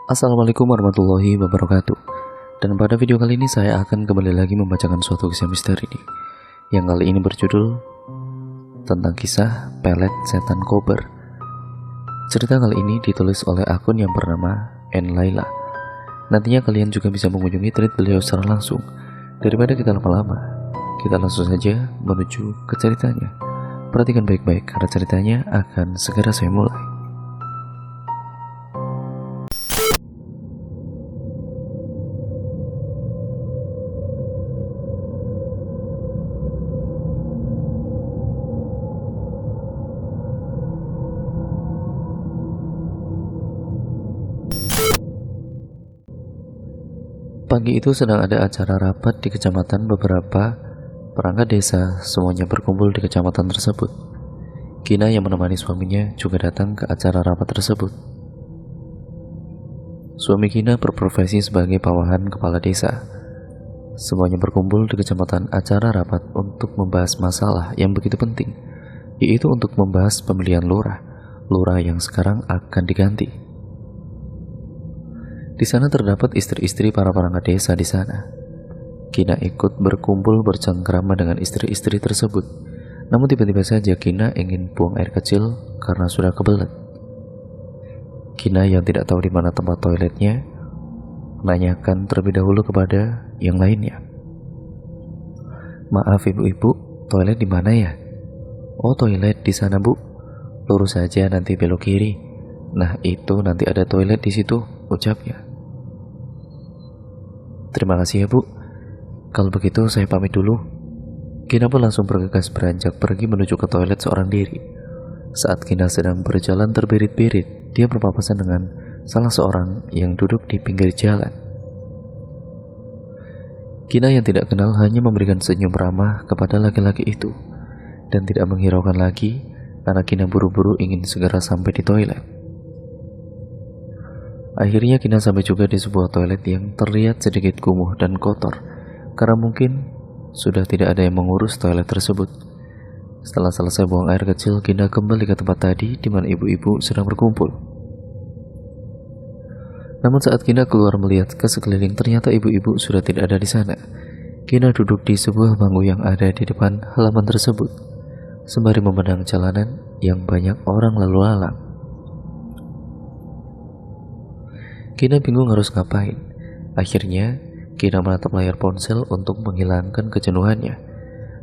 Assalamualaikum warahmatullahi wabarakatuh. Dan pada video kali ini saya akan kembali lagi membacakan suatu kisah misteri nih, yang kali ini berjudul tentang kisah pelet setan kober. Cerita kali ini ditulis oleh akun yang bernama N Laila. Nantinya kalian juga bisa mengunjungi thread beliau secara langsung. Daripada kita lama-lama, kita langsung saja menuju ke ceritanya. Perhatikan baik-baik karena ceritanya akan segera saya mulai. Pagi itu sedang ada acara rapat di kecamatan. Beberapa perangkat desa semuanya berkumpul di kecamatan tersebut. Kina yang menemani suaminya juga datang ke acara rapat tersebut. Suami Kina berprofesi sebagai bawahan kepala desa. Semuanya berkumpul di kecamatan acara rapat untuk membahas masalah yang begitu penting, yaitu untuk membahas pemilihan lurah yang sekarang akan diganti. Di sana terdapat istri-istri para perangkat desa di sana. Kina ikut berkumpul bercengkrama dengan istri-istri tersebut. Namun tiba-tiba saja Kina ingin buang air kecil karena sudah kebelet. Kina yang tidak tahu di mana tempat toiletnya menanyakan terlebih dahulu kepada yang lainnya. "Maaf ibu-ibu, toilet di mana ya?" "Oh, toilet di sana bu. Lurus saja nanti belok kiri. Nah itu nanti ada toilet di situ," ucapnya. "Terima kasih ya bu. Kalau begitu saya pamit dulu." Kina pun langsung bergegas beranjak pergi menuju ke toilet seorang diri. Saat Kina sedang berjalan terbirit-birit, dia berpapasan dengan salah seorang yang duduk di pinggir jalan. Kina yang tidak kenal hanya memberikan senyum ramah kepada laki-laki itu dan tidak menghiraukan lagi karena Kina buru-buru ingin segera sampai di toilet. Akhirnya Kina sampai juga di sebuah toilet yang terlihat sedikit kumuh dan kotor karena mungkin sudah tidak ada yang mengurus toilet tersebut. Setelah selesai buang air kecil, Kina kembali ke tempat tadi di mana ibu-ibu sedang berkumpul. Namun saat Kina keluar melihat ke sekeliling, ternyata ibu-ibu sudah tidak ada di sana. Kina duduk di sebuah bangku yang ada di depan halaman tersebut sembari memandang jalanan yang banyak orang lalu lalang. Kina bingung harus ngapain. Akhirnya Kina menatap layar ponsel untuk menghilangkan kejenuhannya.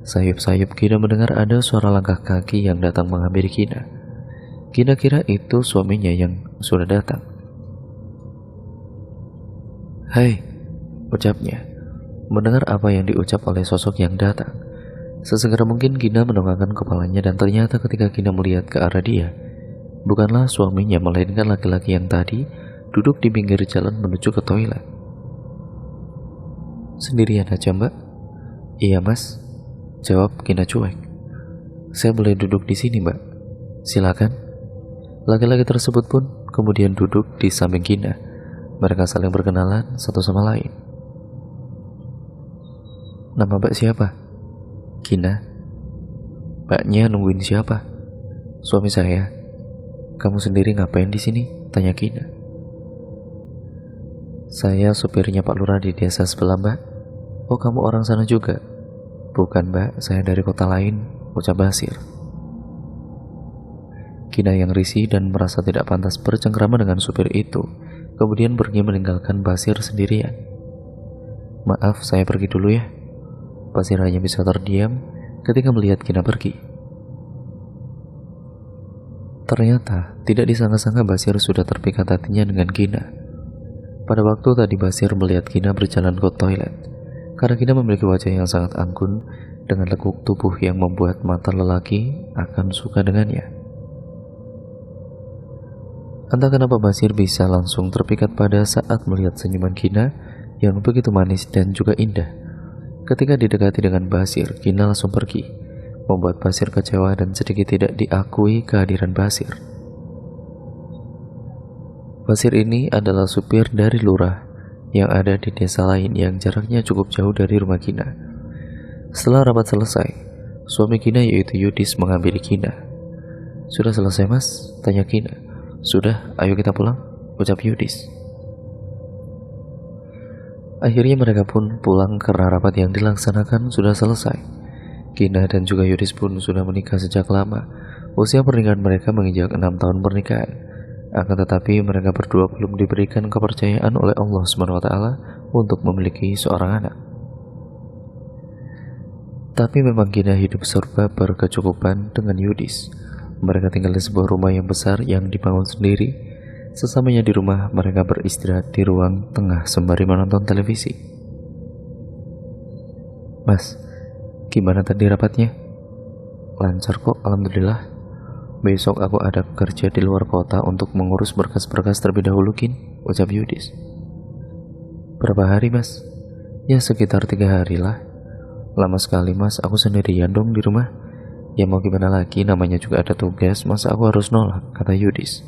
Sayup-sayup Kina mendengar ada suara langkah kaki yang datang menghampiri Kina. Kina kira itu suaminya yang sudah datang. "Hai," ucapnya. Mendengar apa yang diucap oleh sosok yang datang, sesegera mungkin Kina mendongakkan kepalanya, dan ternyata ketika Kina melihat ke arah dia, bukanlah suaminya melainkan laki-laki yang tadi duduk di pinggir jalan menuju ke toilet. "Sendirian aja mbak?" "Iya mas," jawab Kina cuek. "Saya boleh duduk di sini mbak?" "Silakan." Laki-laki tersebut pun kemudian duduk di samping Kina. Mereka saling berkenalan satu sama lain. "Nama mbak siapa?" "Kina." "Mbaknya nungguin siapa?" "Suami saya." "Kamu sendiri ngapain di sini?" tanya Kina. "Saya supirnya Pak Lurah di desa sebelah mbak." "Oh, kamu orang sana juga?" "Bukan mbak, saya dari kota lain," ucap Basir. Kina yang risih dan merasa tidak pantas bercengkrama dengan supir itu kemudian pergi meninggalkan Basir sendirian. "Maaf, saya pergi dulu ya." Basir hanya bisa terdiam ketika melihat Kina pergi. Ternyata tidak disangka-sangka Basir sudah terpikat hatinya dengan Kina. Pada waktu tadi Basir melihat Kina berjalan ke toilet karena Kina memiliki wajah yang sangat anggun dengan lekuk tubuh yang membuat mata lelaki akan suka dengannya. Entah kenapa Basir bisa langsung terpikat pada saat melihat senyuman Kina yang begitu manis dan juga indah. Ketika didekati dengan Basir, Kina langsung pergi, membuat Basir kecewa dan sedikit tidak diakui kehadiran Basir. Basir ini adalah supir dari lurah yang ada di desa lain yang jaraknya cukup jauh dari rumah Kina. Setelah rapat selesai, suami Kina yaitu Yudis menghampiri Kina. "Sudah selesai mas?" tanya Kina. "Sudah, ayo kita pulang," ucap Yudis. Akhirnya mereka pun pulang karena rapat yang dilaksanakan sudah selesai. Kina dan juga Yudis pun sudah menikah sejak lama. Usia pernikahan mereka menginjak 6 tahun pernikahan. Akan tetapi mereka berdua belum diberikan kepercayaan oleh Allah SWT untuk memiliki seorang anak. Tapi memang Kina hidup serba berkecukupan dengan Yudis. Mereka tinggal di sebuah rumah yang besar yang dibangun sendiri. Sesamanya di rumah, mereka beristirahat di ruang tengah sembari menonton televisi. Mas, gimana tadi rapatnya? Lancar kok, alhamdulillah. Besok aku ada kerja di luar kota untuk mengurus berkas-berkas terlebih dahulu, Kin, ucap Yudis. Berapa hari, Mas? Ya sekitar 3 hari lah. Lama sekali, Mas, aku sendirian dong di rumah. Ya mau gimana lagi, namanya juga ada tugas, masa aku harus nolak, kata Yudis.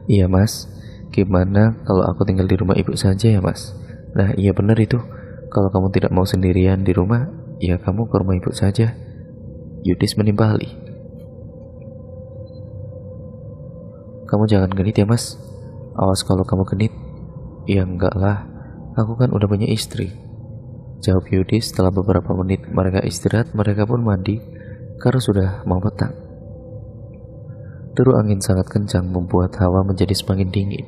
Iya, Mas, gimana kalau aku tinggal di rumah ibu saja ya, Mas? Nah iya benar itu, kalau kamu tidak mau sendirian di rumah, ya kamu ke rumah ibu saja, Yudis menimpali. Kamu jangan genit ya, Mas, awas kalau kamu genit. Ya enggak lah, aku kan udah punya istri, jawab Yudis. Setelah beberapa menit mereka istirahat, mereka pun mandi karena sudah mau petang. Deru angin sangat kencang membuat hawa menjadi semakin dingin.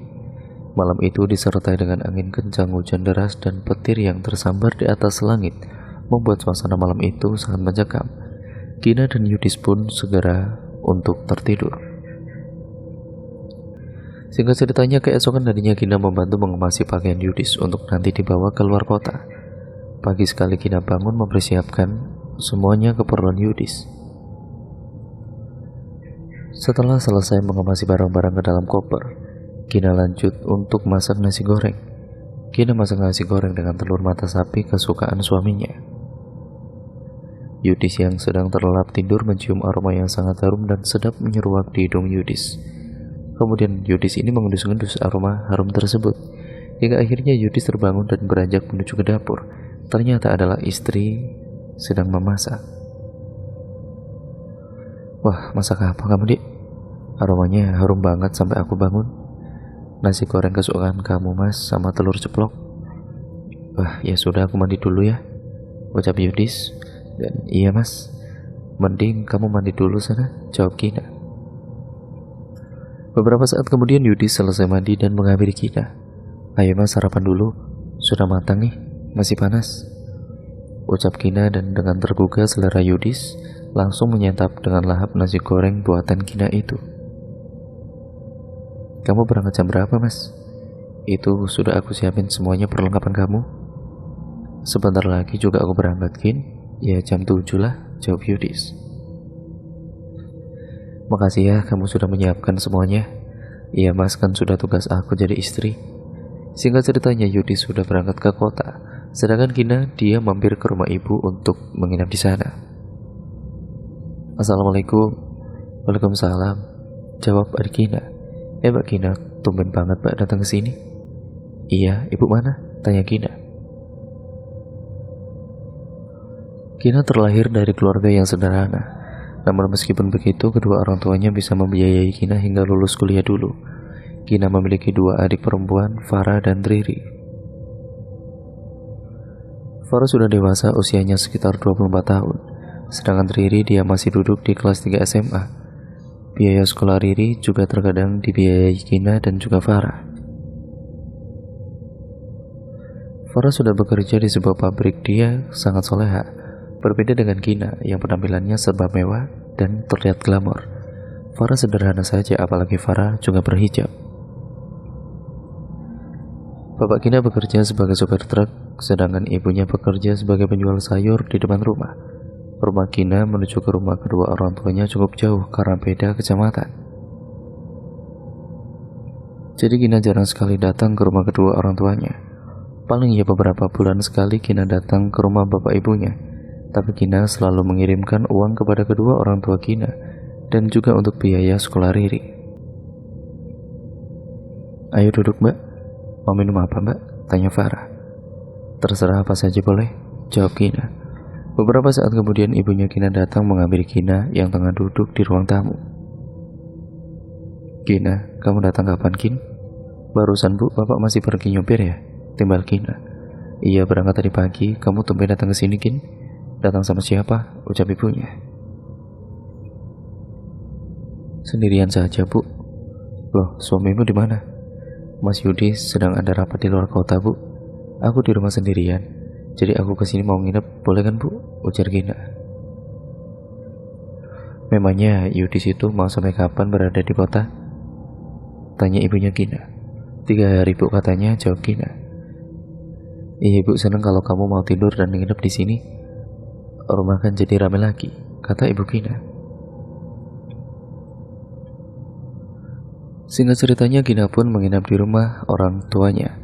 Malam itu disertai dengan angin kencang, hujan deras, dan petir yang tersambar di atas langit, membuat suasana malam itu sangat mencekam. Kina dan Yudis pun segera untuk tertidur. Singkat ceritanya, keesokan harinya Kina membantu mengemasi pakaian Yudis untuk nanti dibawa ke luar kota. Pagi sekali Kina bangun mempersiapkan semuanya keperluan Yudis. Setelah selesai mengemasi barang-barang ke dalam koper, Kina lanjut untuk masak nasi goreng. Kina masak nasi goreng dengan telur mata sapi kesukaan suaminya. Yudis yang sedang terlelap tidur mencium aroma yang sangat harum dan sedap menyeruak di hidung Yudis. Kemudian Yudis ini mengendus-endus aroma harum tersebut, hingga akhirnya Yudis terbangun dan beranjak menuju ke dapur. Ternyata adalah istri sedang memasak. Wah, masak apa kamu, Dik? Aromanya harum banget sampai aku bangun. Nasi goreng kesukaan kamu, Mas, sama telur ceplok. Wah, ya sudah, aku mandi dulu ya, ucap Yudis. Dan iya, Mas, mending kamu mandi dulu sana, jawab Kina. Beberapa saat kemudian Yudis selesai mandi dan menghampiri Kina. Ayo, Mas, sarapan dulu, sudah matang nih, masih panas, ucap Kina. Dan dengan tergugah selera Yudis langsung menyantap dengan lahap nasi goreng buatan Kina itu. Kamu berangkat jam berapa, Mas? Itu sudah aku siapin semuanya perlengkapan kamu. Sebentar lagi juga aku berangkat, Kin. Ya jam 7 lah, jawab Yudis. Makasih ya, kamu sudah menyiapkan semuanya. Iya, Mas, kan sudah tugas aku jadi istri. Singkat ceritanya, Yudis sudah berangkat ke kota, sedangkan Kina dia mampir ke rumah ibu untuk menginap di sana. Assalamualaikum. Waalaikumsalam, jawab adik Kina. Mbak Kina, tumben banget Mbak datang ke sini. Iya, ibu mana? Tanya Kina. Kina terlahir dari keluarga yang sederhana. Namun meskipun begitu, kedua orang tuanya bisa membiayai Kina hingga lulus kuliah dulu. Kina memiliki 2 adik perempuan, Farah dan Riri. Farah sudah dewasa, usianya sekitar 24 tahun. Sedangkan Riri dia masih duduk di kelas 3 SMA. Biaya sekolah Riri juga terkadang dibiayai Kina dan juga Farah. Farah sudah bekerja di sebuah pabrik. Dia sangat soleha, berbeda dengan Kina yang penampilannya serba mewah dan terlihat glamor. Farah sederhana saja, apalagi Farah juga berhijab. Bapak Kina bekerja sebagai sopir truk, sedangkan ibunya bekerja sebagai penjual sayur di depan rumah. Rumah Kina menuju ke rumah kedua orang tuanya cukup jauh karena beda kecamatan. Jadi Kina jarang sekali datang ke rumah kedua orang tuanya. Paling ya beberapa bulan sekali Kina datang ke rumah bapak ibunya. Tapi Kina selalu mengirimkan uang kepada kedua orang tua Kina dan juga untuk biaya sekolah Riri. Ayo duduk, Mbak. Mau minum apa, Mbak? Tanya Farah. Terserah apa saja boleh, jawab Kina. Beberapa saat kemudian ibunya Kina datang mengambil Kina yang tengah duduk di ruang tamu. Kina, kamu datang kapan, Kin? Barusan Bu, Bapak masih pergi nyopir ya? timbal Gina. Iya, berangkat tadi pagi. Kamu tumben datang ke sini, Kin? Datang sama siapa? Ucap ibunya. Sendirian saja, Bu. Loh, suamimu di mana? Mas Yudi sedang ada rapat di luar kota, Bu. Aku di rumah sendirian. Jadi aku kesini mau nginep, boleh kan, Bu? Ujar Gina. Memangnya Yudis itu mau sampai kapan berada di kota? Tanya ibunya Gina. 3 hari, Bu, katanya, jawab Gina. Iya, Ibu senang kalau kamu mau tidur dan nginep di sini. Rumah kan jadi ramai lagi, kata ibu Gina. Singkat ceritanya, Gina pun menginap di rumah orang tuanya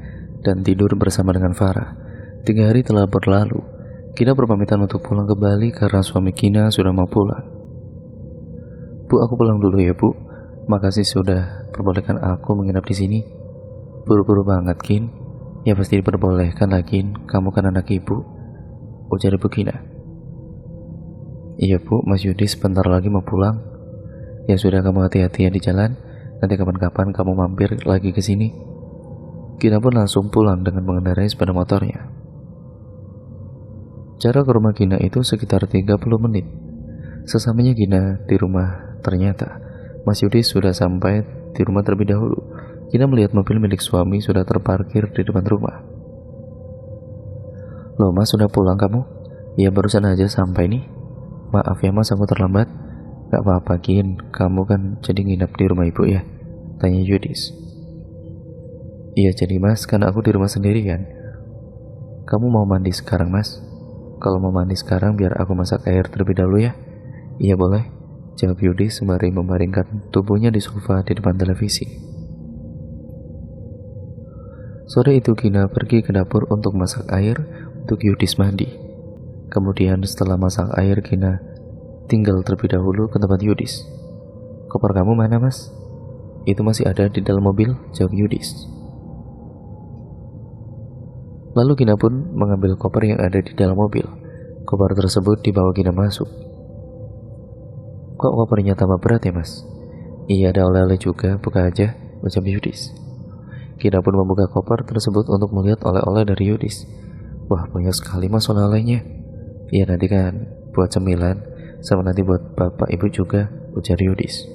dan tidur bersama dengan Farah. 3 hari telah berlalu. Gina berpamitan untuk pulang ke Bali karena suami Gina sudah mau pulang. Bu, aku pulang dulu ya, Bu. Makasih sudah perbolehkan aku menginap di sini. Buru-buru banget, Kin. Ya pasti diperbolehkan lah, Kin. Kamu kan anak ibu, ujar ibu Gina. Iya, Bu, Mas Yudi sebentar lagi mau pulang. Ya sudah, kamu hati-hati ya di jalan. Nanti kapan-kapan kamu mampir lagi ke sini. Gina pun langsung pulang dengan mengendarai sepeda motornya. Jarak ke rumah Gina itu sekitar 30 menit. Sesamanya Gina di rumah, ternyata Mas Yudi sudah sampai di rumah terlebih dahulu. Gina melihat mobil milik suami sudah terparkir di depan rumah. Loh, Mas, sudah pulang kamu? Ya, barusan aja sampai nih. Maaf ya, Mas, aku terlambat. Gak apa-apa, Gin. Kamu kan jadi nginep di rumah ibu ya? Tanya Yudis. Iya, jadi Mas, karena aku di rumah sendirian. Kamu mau mandi sekarang, Mas? Kalau mau mandi sekarang biar aku masak air terlebih dahulu ya? Iya, boleh, jawab Yudis sembari membaringkan tubuhnya di sofa di depan televisi. Sore itu Gina pergi ke dapur untuk masak air untuk Yudis mandi. Kemudian setelah masak air, Gina tinggal terlebih dahulu ke tempat Yudis. Koper kamu mana, Mas? Itu masih ada di dalam mobil, jawab Yudis. Lalu Gina pun mengambil koper yang ada di dalam mobil. Koper tersebut dibawa Gina masuk. Kok kopernya tambah berat ya, Mas? Iya, ada oleh-oleh juga, buka aja, ucap Yudis. Gina pun membuka koper tersebut untuk melihat oleh-oleh dari Yudis. Wah, banyak sekali, Mas, oleh-olehnya. Iya, nanti kan buat cemilan, sama nanti buat bapak ibu juga, ujar Yudis.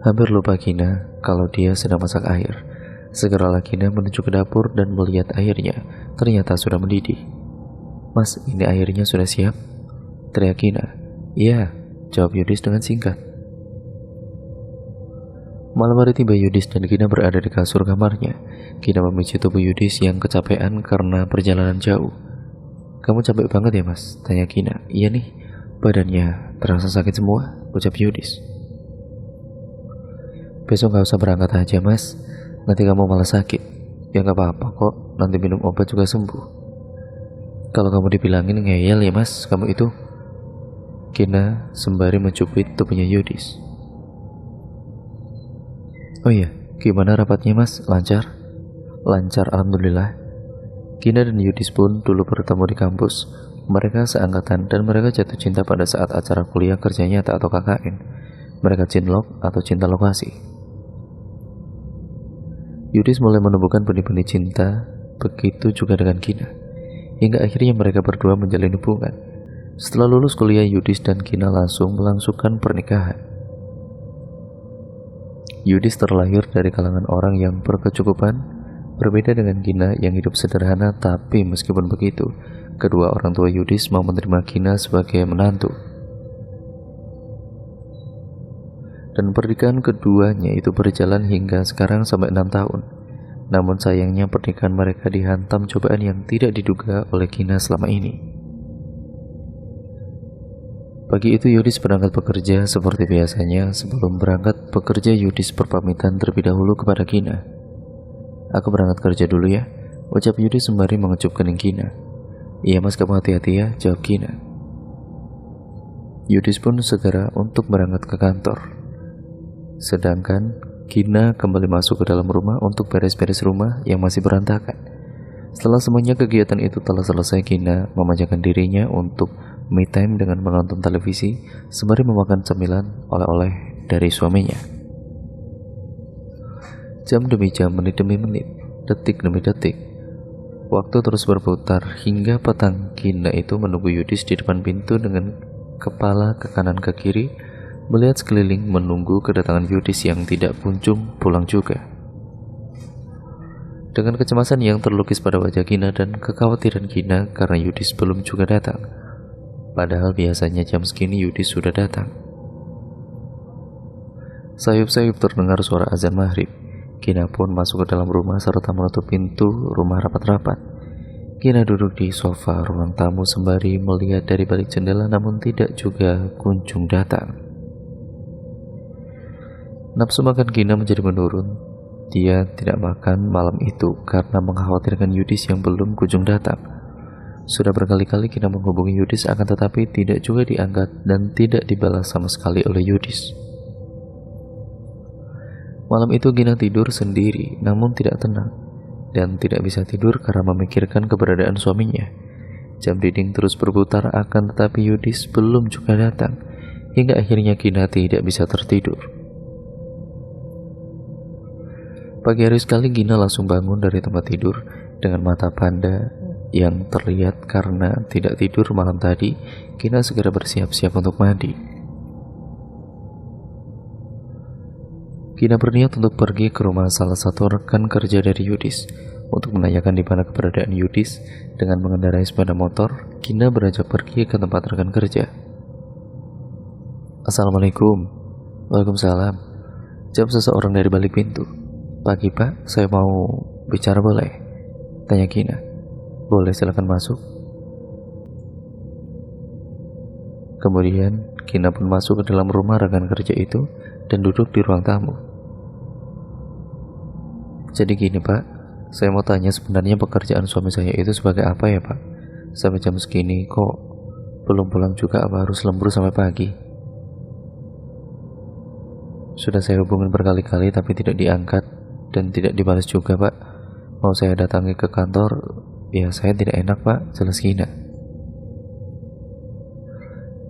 Hampir lupa Gina kalau dia sedang masak air. Segeralah Gina menuju ke dapur dan melihat airnya ternyata sudah mendidih. Mas, ini airnya sudah siap? Teriak Gina. Iya, jawab Yudis dengan singkat. Malam hari tiba Yudis dan Gina berada di kasur kamarnya. Gina memicu tubuh Yudis yang kecapean karena perjalanan jauh. Kamu capek banget ya, Mas? Tanya Gina. Iya nih, badannya terasa sakit semua, ucap Yudis. Besok gak usah berangkat aja, Mas. Nanti kamu malah sakit. Ya gak apa-apa kok, nanti minum obat juga sembuh. Kalau kamu dibilangin ngeyel ya, Mas, kamu itu. Gina sembari mencubit tubuhnya Yudis. Oh iya, gimana rapatnya, Mas? Lancar? Lancar, alhamdulillah. Gina dan Yudis pun dulu bertemu di kampus. Mereka seangkatan dan mereka jatuh cinta pada saat acara kuliah kerja nyata atau KKN. Mereka cinlok atau cinta lokasi. Yudis mulai menemukan benih-benih cinta, begitu juga dengan Gina. Hingga akhirnya mereka berdua menjalin hubungan. Setelah lulus kuliah, Yudis dan Gina langsung melangsungkan pernikahan. Yudis terlahir dari kalangan orang yang berkecukupan, berbeda dengan Gina yang hidup sederhana, tapi meskipun begitu, kedua orang tua Yudis mau menerima Gina sebagai menantu. Dan pernikahan keduanya itu berjalan hingga sekarang sampai 6 tahun. Namun sayangnya pernikahan mereka dihantam cobaan yang tidak diduga oleh Gina selama ini. Pagi itu Yudis berangkat bekerja seperti biasanya. Sebelum berangkat bekerja, Yudis berpamitan terlebih dahulu kepada Gina. Aku berangkat kerja dulu ya, ucap Yudis sembari mengecup kening Gina. Iya, Mas, kamu hati-hati ya, jawab Gina. Yudis pun segera untuk berangkat ke kantor. Sedangkan Gina kembali masuk ke dalam rumah untuk beres-beres rumah yang masih berantakan. Setelah semuanya kegiatan itu telah selesai, Gina memanjakan dirinya untuk me time dengan menonton televisi sembari memakan cemilan oleh-oleh dari suaminya. Jam demi jam, menit demi menit, detik demi detik. Waktu terus berputar hingga petang Gina itu menunggu Yudis di depan pintu dengan kepala ke kanan ke kiri, melihat sekeliling menunggu kedatangan Yudis yang tidak kunjung pulang juga. Dengan kecemasan yang terlukis pada wajah Gina dan kekhawatiran Gina karena Yudis belum juga datang. Padahal biasanya jam segini Yudis sudah datang. Sayup-sayup terdengar suara azan maghrib. Gina pun masuk ke dalam rumah serta menutup pintu rumah rapat-rapat. Gina duduk di sofa ruang tamu sembari melihat dari balik jendela, namun tidak juga kunjung datang. Nafsu makan Gina menjadi menurun. Dia tidak makan malam itu karena mengkhawatirkan Yudis yang belum kunjung datang. Sudah berkali-kali Gina menghubungi Yudis, akan tetapi tidak juga diangkat dan tidak dibalas sama sekali oleh Yudis. Malam itu Gina tidur sendiri namun tidak tenang, dan tidak bisa tidur karena memikirkan keberadaan suaminya. Jam dinding terus berputar, akan tetapi Yudis belum juga datang, hingga akhirnya Gina tidak bisa tertidur. Pagi hari sekali Gina langsung bangun dari tempat tidur dengan mata panda yang terlihat karena tidak tidur malam tadi. Gina segera bersiap-siap untuk mandi. Gina berniat untuk pergi ke rumah salah satu rekan kerja dari Yudis untuk menanyakan di mana keberadaan Yudis. Dengan mengendarai sepeda motor, Gina beranjak pergi ke tempat rekan kerja. Assalamualaikum. Waalaikumsalam. Jawab seseorang dari balik pintu. Pagi Pak, saya mau bicara boleh? Tanya Gina. Boleh, silakan masuk. Kemudian Gina pun masuk ke dalam rumah rekan kerja itu dan duduk di ruang tamu. Jadi gini Pak, saya mau tanya, sebenarnya pekerjaan suami saya itu sebagai apa ya Pak? Sampai jam segini kok belum pulang juga, apa harus lembur sampai pagi? Sudah saya hubungin berkali-kali tapi tidak diangkat dan tidak dibalas juga Pak. Mau saya datangi ke kantor, ya saya tidak enak Pak, jelas Gina.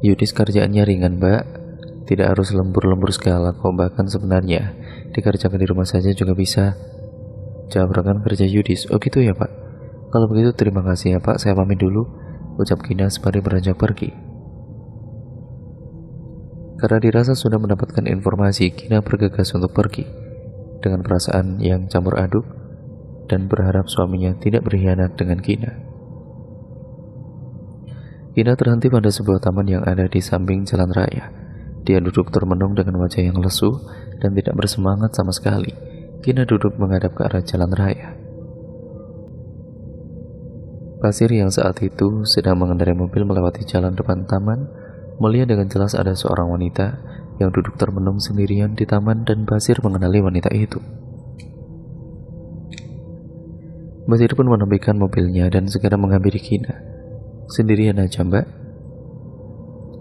Yudis kerjaannya ringan Mbak, tidak harus lembur-lembur segala kok, bahkan sebenarnya dikerjakan di rumah saja juga bisa. Jawab rekan kerja Yudis. Oh gitu ya Pak, kalau begitu terima kasih ya Pak, saya pamit dulu, ucap Gina sembari beranjak pergi. Karena dirasa sudah mendapatkan informasi, Gina bergegas untuk pergi dengan perasaan yang campur aduk dan berharap suaminya tidak berkhianat dengan Gina. Gina terhenti pada sebuah taman yang ada di samping jalan raya. Dia duduk termenung dengan wajah yang lesu dan tidak bersemangat sama sekali. Gina duduk menghadap ke arah jalan raya. Basir yang saat itu sedang mengendarai mobil melewati jalan depan taman, melihat dengan jelas ada seorang wanita yang duduk termenung sendirian di taman, dan Basir mengenali wanita itu. Basir pun menepikan mobilnya dan segera menghampiri Gina. Sendirian aja Mbak?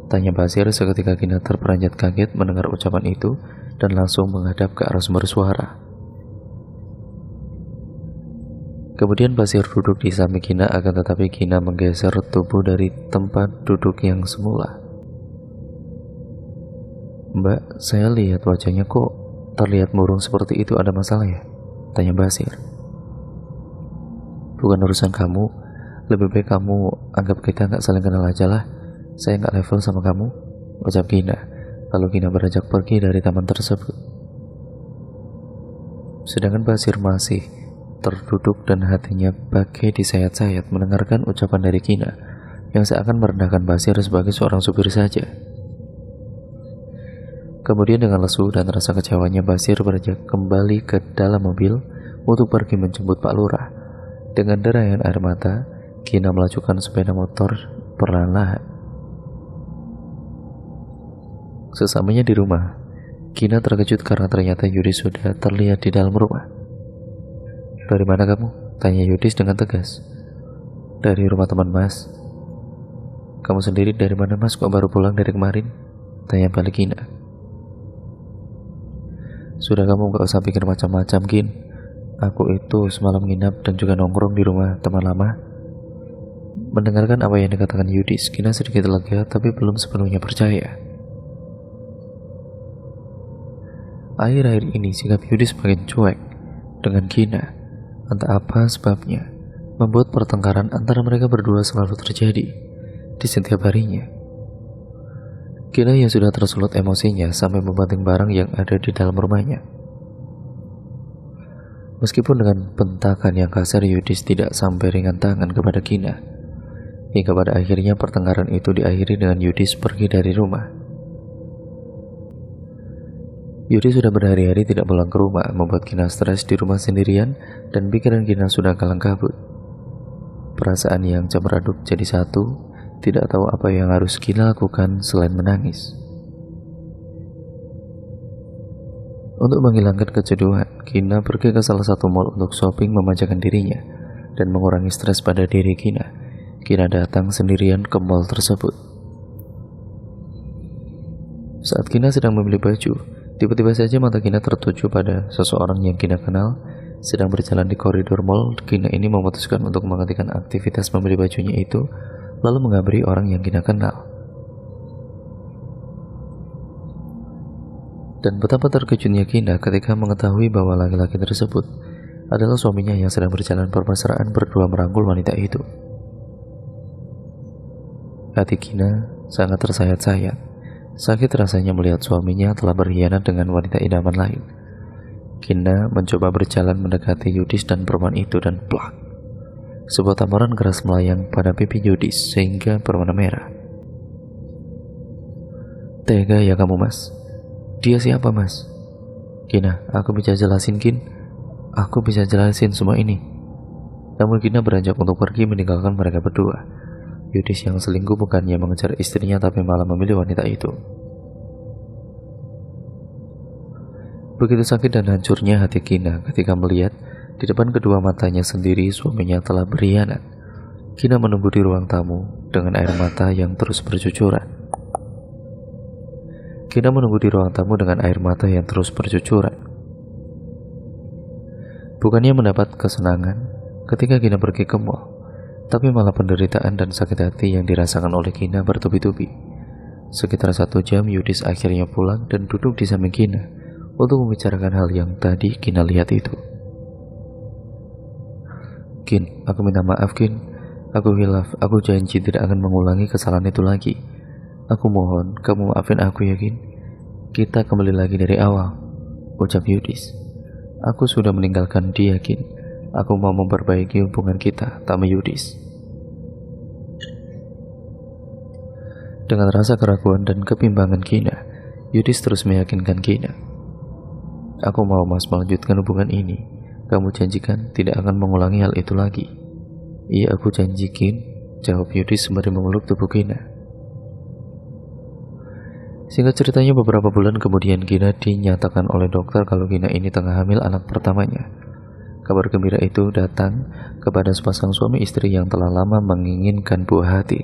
Tanya Basir seketika Gina terperanjat kaget mendengar ucapan itu dan langsung menghadap ke arah sumber suara. Kemudian Basir duduk di samping Gina, akan tetapi Gina menggeser tubuh dari tempat duduk yang semula. Mbak, saya lihat wajahnya kok terlihat murung seperti itu, ada masalah ya? Tanya Basir. Bukan urusan kamu, lebih baik kamu anggap kita gak saling kenal aja lah. Saya gak level sama kamu, ucap Gina. Lalu Gina beranjak pergi dari taman tersebut. Sedangkan Basir masih terduduk dan hatinya bagai disayat-sayat mendengarkan ucapan dari Gina yang seakan merendahkan Basir sebagai seorang supir saja. Kemudian dengan lesu dan rasa kecewanya, Basir beranjak kembali ke dalam mobil untuk pergi menjemput Pak Lurah. Dengan derayan air mata, Gina melajukan sepeda motor perlahan-lahan. Sesamanya di rumah, Gina terkejut karena ternyata Yudis sudah terlihat di dalam rumah. Dari mana kamu? Tanya Yudis dengan tegas. Dari rumah teman Mas. Kamu sendiri dari mana Mas? Kok baru pulang dari kemarin? Tanya balik Gina. Sudah, kamu gak usah pikir macam-macam Gin. Aku itu semalam nginap dan juga nongkrong di rumah teman lama. Mendengarkan apa yang dikatakan Yudis, Gina sedikit lega tapi belum sepenuhnya percaya. Akhir-akhir ini sikap Yudis makin cuek dengan Gina. Entah apa sebabnya, membuat pertengkaran antara mereka berdua selalu terjadi di setiap harinya. Gina yang sudah tersulut emosinya sampai membanting barang yang ada di dalam rumahnya. Meskipun dengan bentakan yang kasar, Yudis tidak sampai ringan tangan kepada Gina. Hingga pada akhirnya pertengkaran itu diakhiri dengan Yudis pergi dari rumah. Yudis sudah berhari-hari tidak pulang ke rumah, membuat Gina stres di rumah sendirian dan pikiran Gina sudah kalang kabut. Perasaan yang campur aduk jadi satu, tidak tahu apa yang harus Gina lakukan selain menangis. Untuk menghilangkan kejenuhan, Gina pergi ke salah satu mall untuk shopping memanjakan dirinya dan mengurangi stres pada diri Gina. Gina datang sendirian ke mall tersebut. Saat Gina sedang membeli baju, tiba-tiba saja mata Gina tertuju pada seseorang yang Gina kenal. Sedang berjalan di koridor mall, Gina ini memutuskan untuk menghentikan aktivitas membeli bajunya itu, lalu menghampiri orang yang Gina kenal. Dan betapa terkejutnya Gina ketika mengetahui bahwa laki-laki tersebut adalah suaminya yang sedang berjalan bermesraan berdua merangkul wanita itu. Hati Gina sangat tersayat-sayat. Sakit rasanya melihat suaminya telah berkhianat dengan wanita idaman lain. Gina mencoba berjalan mendekati Yudis dan perempuan itu dan plak. Sebuah tamparan keras melayang pada pipi Yudis sehingga berwarna merah. Tega ya kamu, Mas? Dia siapa, Mas? Gina, aku bisa jelasin, Gin. Aku bisa jelasin semua ini. Namun Gina beranjak untuk pergi meninggalkan mereka berdua. Yudis yang selingkuh bukannya mengejar istrinya tapi malah memilih wanita itu. Begitu sakit dan hancurnya hati Gina ketika melihat di depan kedua matanya sendiri suaminya telah berkhianat. Gina menunggu di ruang tamu dengan air mata yang terus bercucuran. Gina menunggu di ruang tamu dengan air mata yang terus bercucuran. Bukannya mendapat kesenangan ketika Gina pergi ke mall, tapi malah penderitaan dan sakit hati yang dirasakan oleh Gina bertubi-tubi. Sekitar 1 jam Yudis akhirnya pulang dan duduk di samping Gina untuk membicarakan hal yang tadi Gina lihat itu. Gin, aku minta maaf Gin. Aku hilaf, aku janji tidak akan mengulangi kesalahan itu lagi. Aku mohon, kamu maafin aku ya Gin. Kita kembali lagi dari awal, ucap Yudis. Aku sudah meninggalkan dia Gin. Aku mau memperbaiki hubungan kita, tambah Yudis. Dengan rasa keraguan dan kebimbangan Gina, Yudis terus meyakinkan Gina. Aku mau Mas melanjutkan hubungan ini. Kamu janjikan tidak akan mengulangi hal itu lagi. Iya, aku janji Gin, jawab Yudis sembari memeluk tubuh Gina. Singkat ceritanya, beberapa bulan kemudian Gina dinyatakan oleh dokter kalau Gina ini tengah hamil anak pertamanya. Kabar gembira itu datang kepada sepasang suami istri yang telah lama menginginkan buah hati.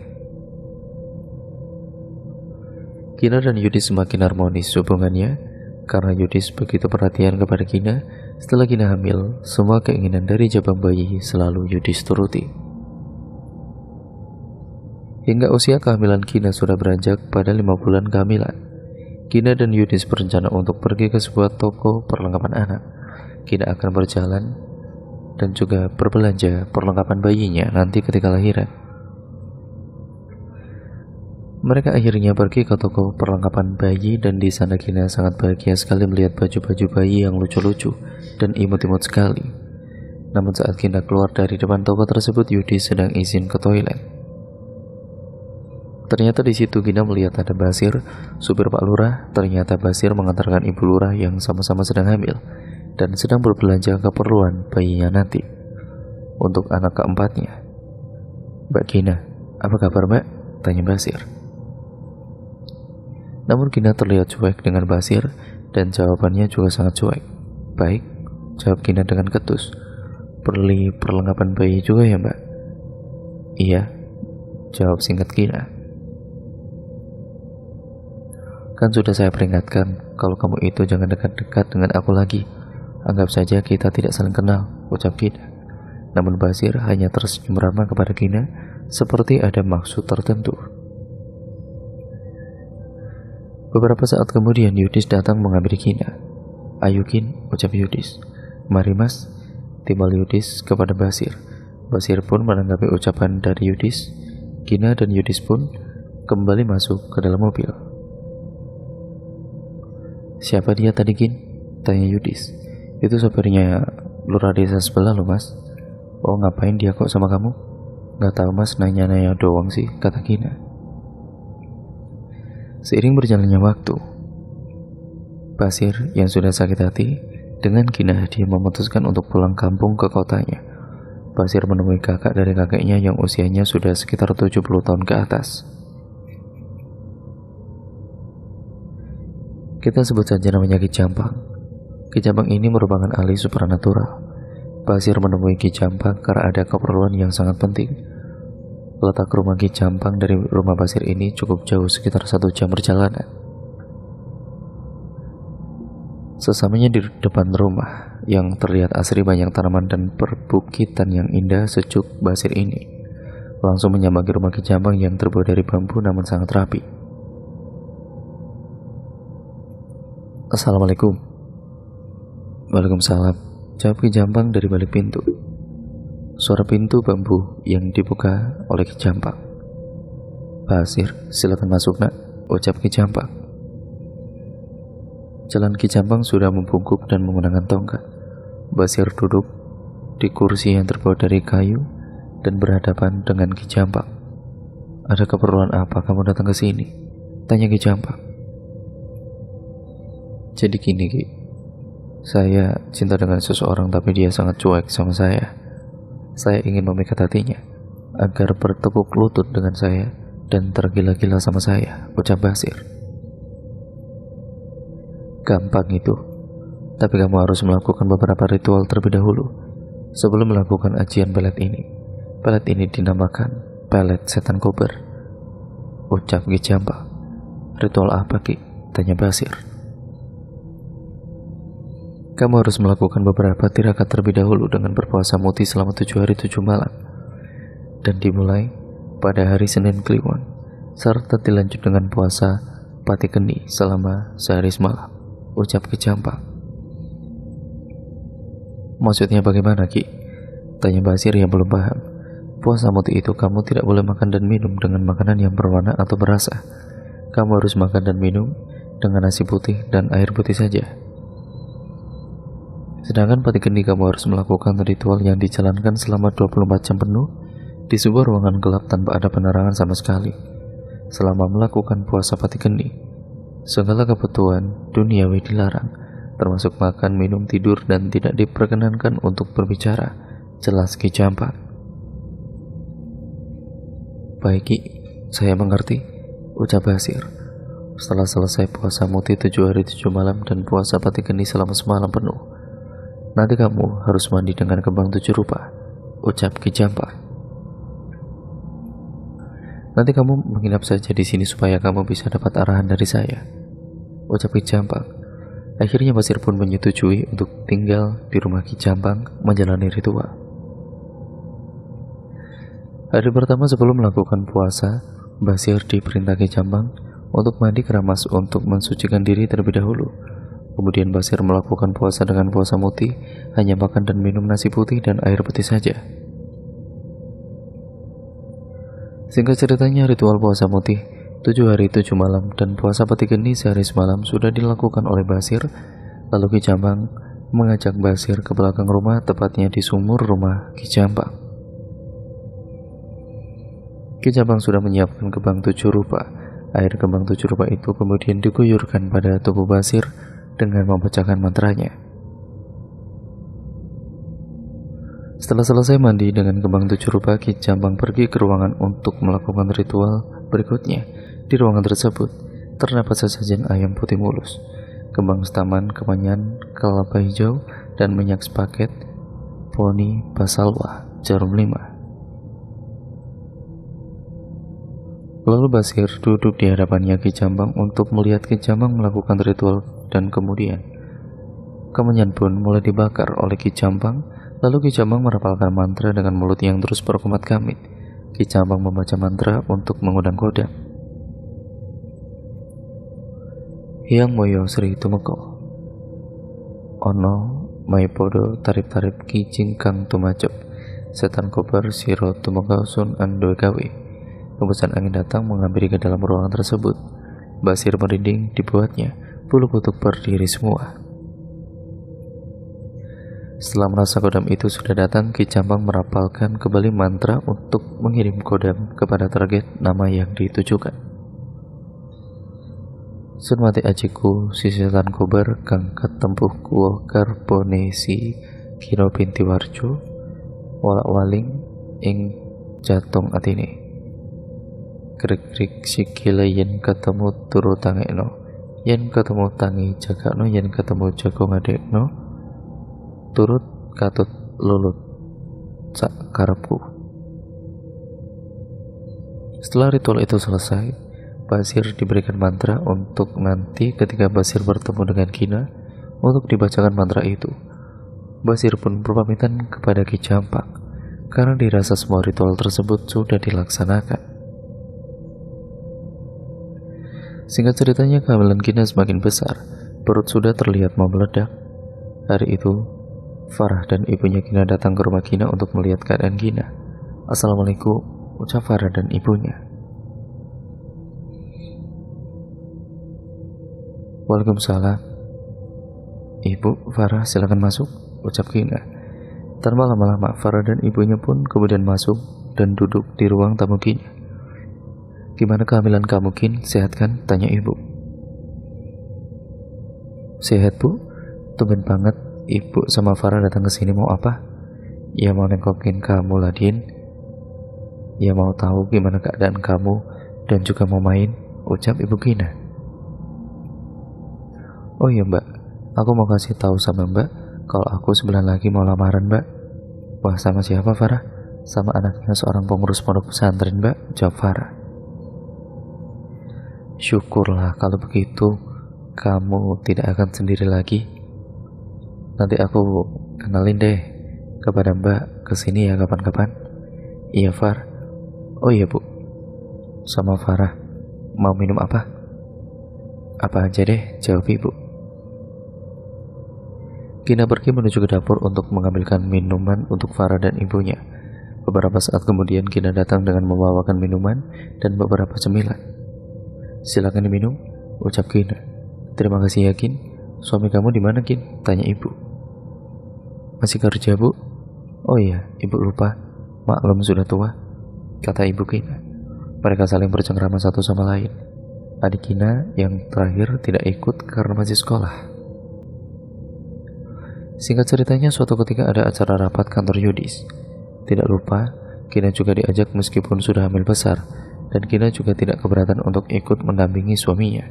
Gina dan Yudis semakin harmonis hubungannya karena Yudis begitu perhatian kepada Gina. Setelah Gina hamil, semua keinginan dari jabang bayi selalu Yudis turuti. Hingga usia kehamilan Gina sudah beranjak pada 5 bulan kehamilan, Gina dan Yudis berencana untuk pergi ke sebuah toko perlengkapan anak. Gina akan berjalan dan juga berbelanja perlengkapan bayinya nanti ketika lahiran. Mereka akhirnya pergi ke toko perlengkapan bayi dan di sana Gina sangat bahagia sekali melihat baju-baju bayi yang lucu-lucu dan imut-imut sekali. Namun saat Gina keluar dari depan toko tersebut, Yudis sedang izin ke toilet. Ternyata di situ Gina melihat ada Basir, supir Pak Lurah. Ternyata Basir mengantarkan Ibu Lurah yang sama-sama sedang hamil dan sedang berbelanja keperluan bayinya nanti untuk anak keempatnya. Mbak Gina, apa kabar Mbak? Tanya Basir. Namun Gina terlihat cuek dengan Basir dan jawabannya juga sangat cuek. Baik, jawab Gina dengan ketus. Beli perlengkapan bayi juga ya Mbak? Iya, jawab singkat Gina. Kan sudah saya peringatkan kalau kamu itu jangan dekat-dekat dengan aku lagi. Anggap saja kita tidak saling kenal, ucap Gina. Namun Basir hanya tersenyum ramah kepada Gina seperti ada maksud tertentu. Beberapa saat kemudian Yudis datang menghampiri Gina. Ayo Gin, ucap Yudis. Mari Mas. timbal Yudis kepada Basir. Basir pun menanggapi ucapan dari Yudis. Gina dan Yudis pun kembali masuk ke dalam mobil. "Siapa dia tadi, Gin?" tanya Yudis. "Itu sopirnya lurah desa sebelah loh, Mas." "Oh, ngapain dia kok sama kamu?" "Gak tahu, Mas, nanya-nanya doang sih," kata Gina. Seiring berjalannya waktu, Basir yang sudah sakit hati dengan Gina, dia memutuskan untuk pulang kampung ke kotanya. Basir menemui kakak dari kakeknya yang usianya sudah sekitar 70 tahun ke atas. Kita sebut saja namanya Ki Jampang. Ki Jampang ini merupakan ahli supranatural. Basir menemui Ki Jampang karena ada keperluan yang sangat penting. Letak rumah Ki Jampang dari rumah Basir ini cukup jauh, sekitar 1 jam perjalanan. Sesamanya di depan rumah yang terlihat asri banyak tanaman dan perbukitan yang indah sejuk, Basir ini langsung menyambangi rumah Ki Jampang yang terbuat dari bambu namun sangat rapi. "Assalamualaikum." "Waalaikumsalam," jawab Ki Jampang dari balik pintu. Suara pintu bambu yang dibuka oleh Ki Jampang. "Basir, silakan masuk, Nak," ucap Ki Jampang. Jalan Ki Jampang sudah membungkuk dan menggunakan tongkat. Basir duduk di kursi yang terbuat dari kayu dan berhadapan dengan Ki Jampang. "Ada keperluan apa kamu datang ke sini?" tanya Ki Jampang. "Jadi gini, Ki. Saya cinta dengan seseorang tapi dia sangat cuek sama saya. Saya ingin memikat hatinya agar bertekuk lutut dengan saya dan tergila-gila sama saya," ucap Basir. "Gampang itu, tapi kamu harus melakukan beberapa ritual terlebih dahulu sebelum melakukan ajian pelet ini. Pelet ini dinamakan pelet setan kober," ucap Ki Jampang. "Ritual apa, Ki?" tanya Basir. "Kamu harus melakukan beberapa tirakat terlebih dahulu dengan berpuasa muti selama 7 hari 7 malam, dan dimulai pada hari Senin Kliwon, serta dilanjut dengan puasa pati geni selama sehari semalam," ucap Ki Jampang. "Maksudnya bagaimana, Ki?" tanya Basir yang belum paham. "Puasa muti itu kamu tidak boleh makan dan minum dengan makanan yang berwarna atau berasa. Kamu harus makan dan minum dengan nasi putih dan air putih saja. Sedangkan pati geni kamu harus melakukan ritual yang dijalankan selama 24 jam penuh di sebuah ruangan gelap tanpa ada penerangan sama sekali. Selama melakukan puasa pati geni, segala kebutuhan duniawi dilarang, termasuk makan, minum, tidur, dan tidak diperkenankan untuk berbicara," jelas Ki Jampang. "Baik, Ki, saya mengerti," ucap Basir. Setelah selesai puasa muti 7 hari 7 malam dan puasa pati geni selama semalam penuh, "Nanti kamu harus mandi dengan kembang 7 rupa," ucap Ki Jampang. "Nanti kamu menginap saja di sini supaya kamu bisa dapat arahan dari saya," ucap Ki Jampang. Akhirnya Basir pun menyetujui untuk tinggal di rumah Ki Jampang menjalani ritual. Hari pertama sebelum melakukan puasa, Basir diperintah Ki Jampang untuk mandi keramas untuk mensucikan diri terlebih dahulu. Kemudian Basir melakukan puasa dengan puasa muti, hanya makan dan minum nasi putih dan air putih saja. Singkat ceritanya, ritual puasa muti 7 hari 7 malam dan puasa pati geni sehari semalam sudah dilakukan oleh Basir. Lalu Ki Jampang mengajak Basir ke belakang rumah, tepatnya di sumur rumah Ki Jampang. Ki Jampang sudah menyiapkan kembang 7 rupa. Air kembang 7 rupa itu kemudian diguyurkan pada tubuh Basir dengan membacakan mantranya. Setelah selesai mandi dengan kembang 7 rupa, Ki Jampang pergi ke ruangan untuk melakukan ritual berikutnya. Di ruangan tersebut terdapat sesajen ayam putih mulus, kembang setaman, kemenyan, kelapa hijau, dan minyak sepaket, poni, basalwa, jarum 5. Lalu Basir duduk di hadapannya Ki Jampang untuk melihat Ki Jampang melakukan ritual, dan kemudian kemenyan pun mulai dibakar oleh Ki Jampang. Lalu Ki Jampang merapalkan mantra dengan mulut yang terus berkumat-kamit. Ki Jampang membaca mantra untuk mengundang kodam. Hyang Moyo Sri Tumeko Ono maipodo tarip-tarip kijing kang tumajep. Setan kober siro tumengkau sun andoe gawe. Hembusan angin datang menghampiri ke dalam ruangan tersebut. Basir merinding dibuatnya, bulu kuduk berdiri semua. Setelah merasa kodam itu sudah datang, Ki Campang merapalkan kembali mantra untuk mengirim kodam kepada target nama yang ditujukan. Sun mati ajiku si setan kober kang ketempuh kuo karbonesi kiro binti warjo walak waling ing jatung atine. Krik-krik sikile yen ketemu turu tangekno, yen ketemu tangi jagakno, yen ketemu jago ngadekno, turut katut lulut sak karepku. Setelah ritual itu selesai, Basir diberikan mantra untuk nanti ketika Basir bertemu dengan Kina untuk dibacakan mantra itu. Basir pun berpamitan kepada Ki Campang karena dirasa semua ritual tersebut sudah dilaksanakan. Singkat ceritanya, kehamilan Kina semakin besar, perut sudah terlihat mau meledak. Hari itu Farah dan ibunya Kina datang ke rumah Kina untuk melihat keadaan Kina. Assalamualaikum, ucap Farah dan ibunya. Waalaikumsalam. Ibu, Farah silakan masuk, ucap Kina. Tanpa lama-lama, Farah dan ibunya pun kemudian masuk dan duduk di ruang tamu Kina. Gimana kehamilan kamu, Kin? Sehat kan? Tanya ibu. Sehat, Bu. Tumben banget ibu sama Farah datang ke sini mau apa? Ya mau nengokin kamu lah, Din. Ya mau tahu gimana keadaan kamu dan juga mau main, ucap ibu Kina. Oh iya mbak, aku mau kasih tahu sama mbak kalau aku sebulan lagi mau lamaran mbak. Wah, sama siapa Farah? Sama anaknya seorang pengurus pondok pesantren mbak, jawab Farah. Syukurlah kalau begitu, kamu tidak akan sendiri lagi. Nanti aku kenalin deh kepada mbak kesini ya kapan-kapan. Iya Far. Oh iya bu, sama Farah mau minum apa? Apa aja deh, jawab ibu. Kina pergi menuju ke dapur untuk mengambilkan minuman untuk Farah dan ibunya. Beberapa saat kemudian Kina datang dengan membawakan minuman dan beberapa cemilan. Silakan diminum, ucap Kina. Terima kasih ya Kin. Suami kamu di mana Kin? Tanya ibu. Masih kerja bu? Oh iya, ibu lupa. Maklum sudah tua, kata ibu Kina. Mereka saling bercengkrama satu sama lain. Adik Kina yang terakhir tidak ikut karena masih sekolah. Singkat ceritanya, suatu ketika ada acara rapat kantor Yudis. Tidak lupa, Kina juga diajak meskipun sudah hamil besar, dan Kina juga tidak keberatan untuk ikut mendampingi suaminya.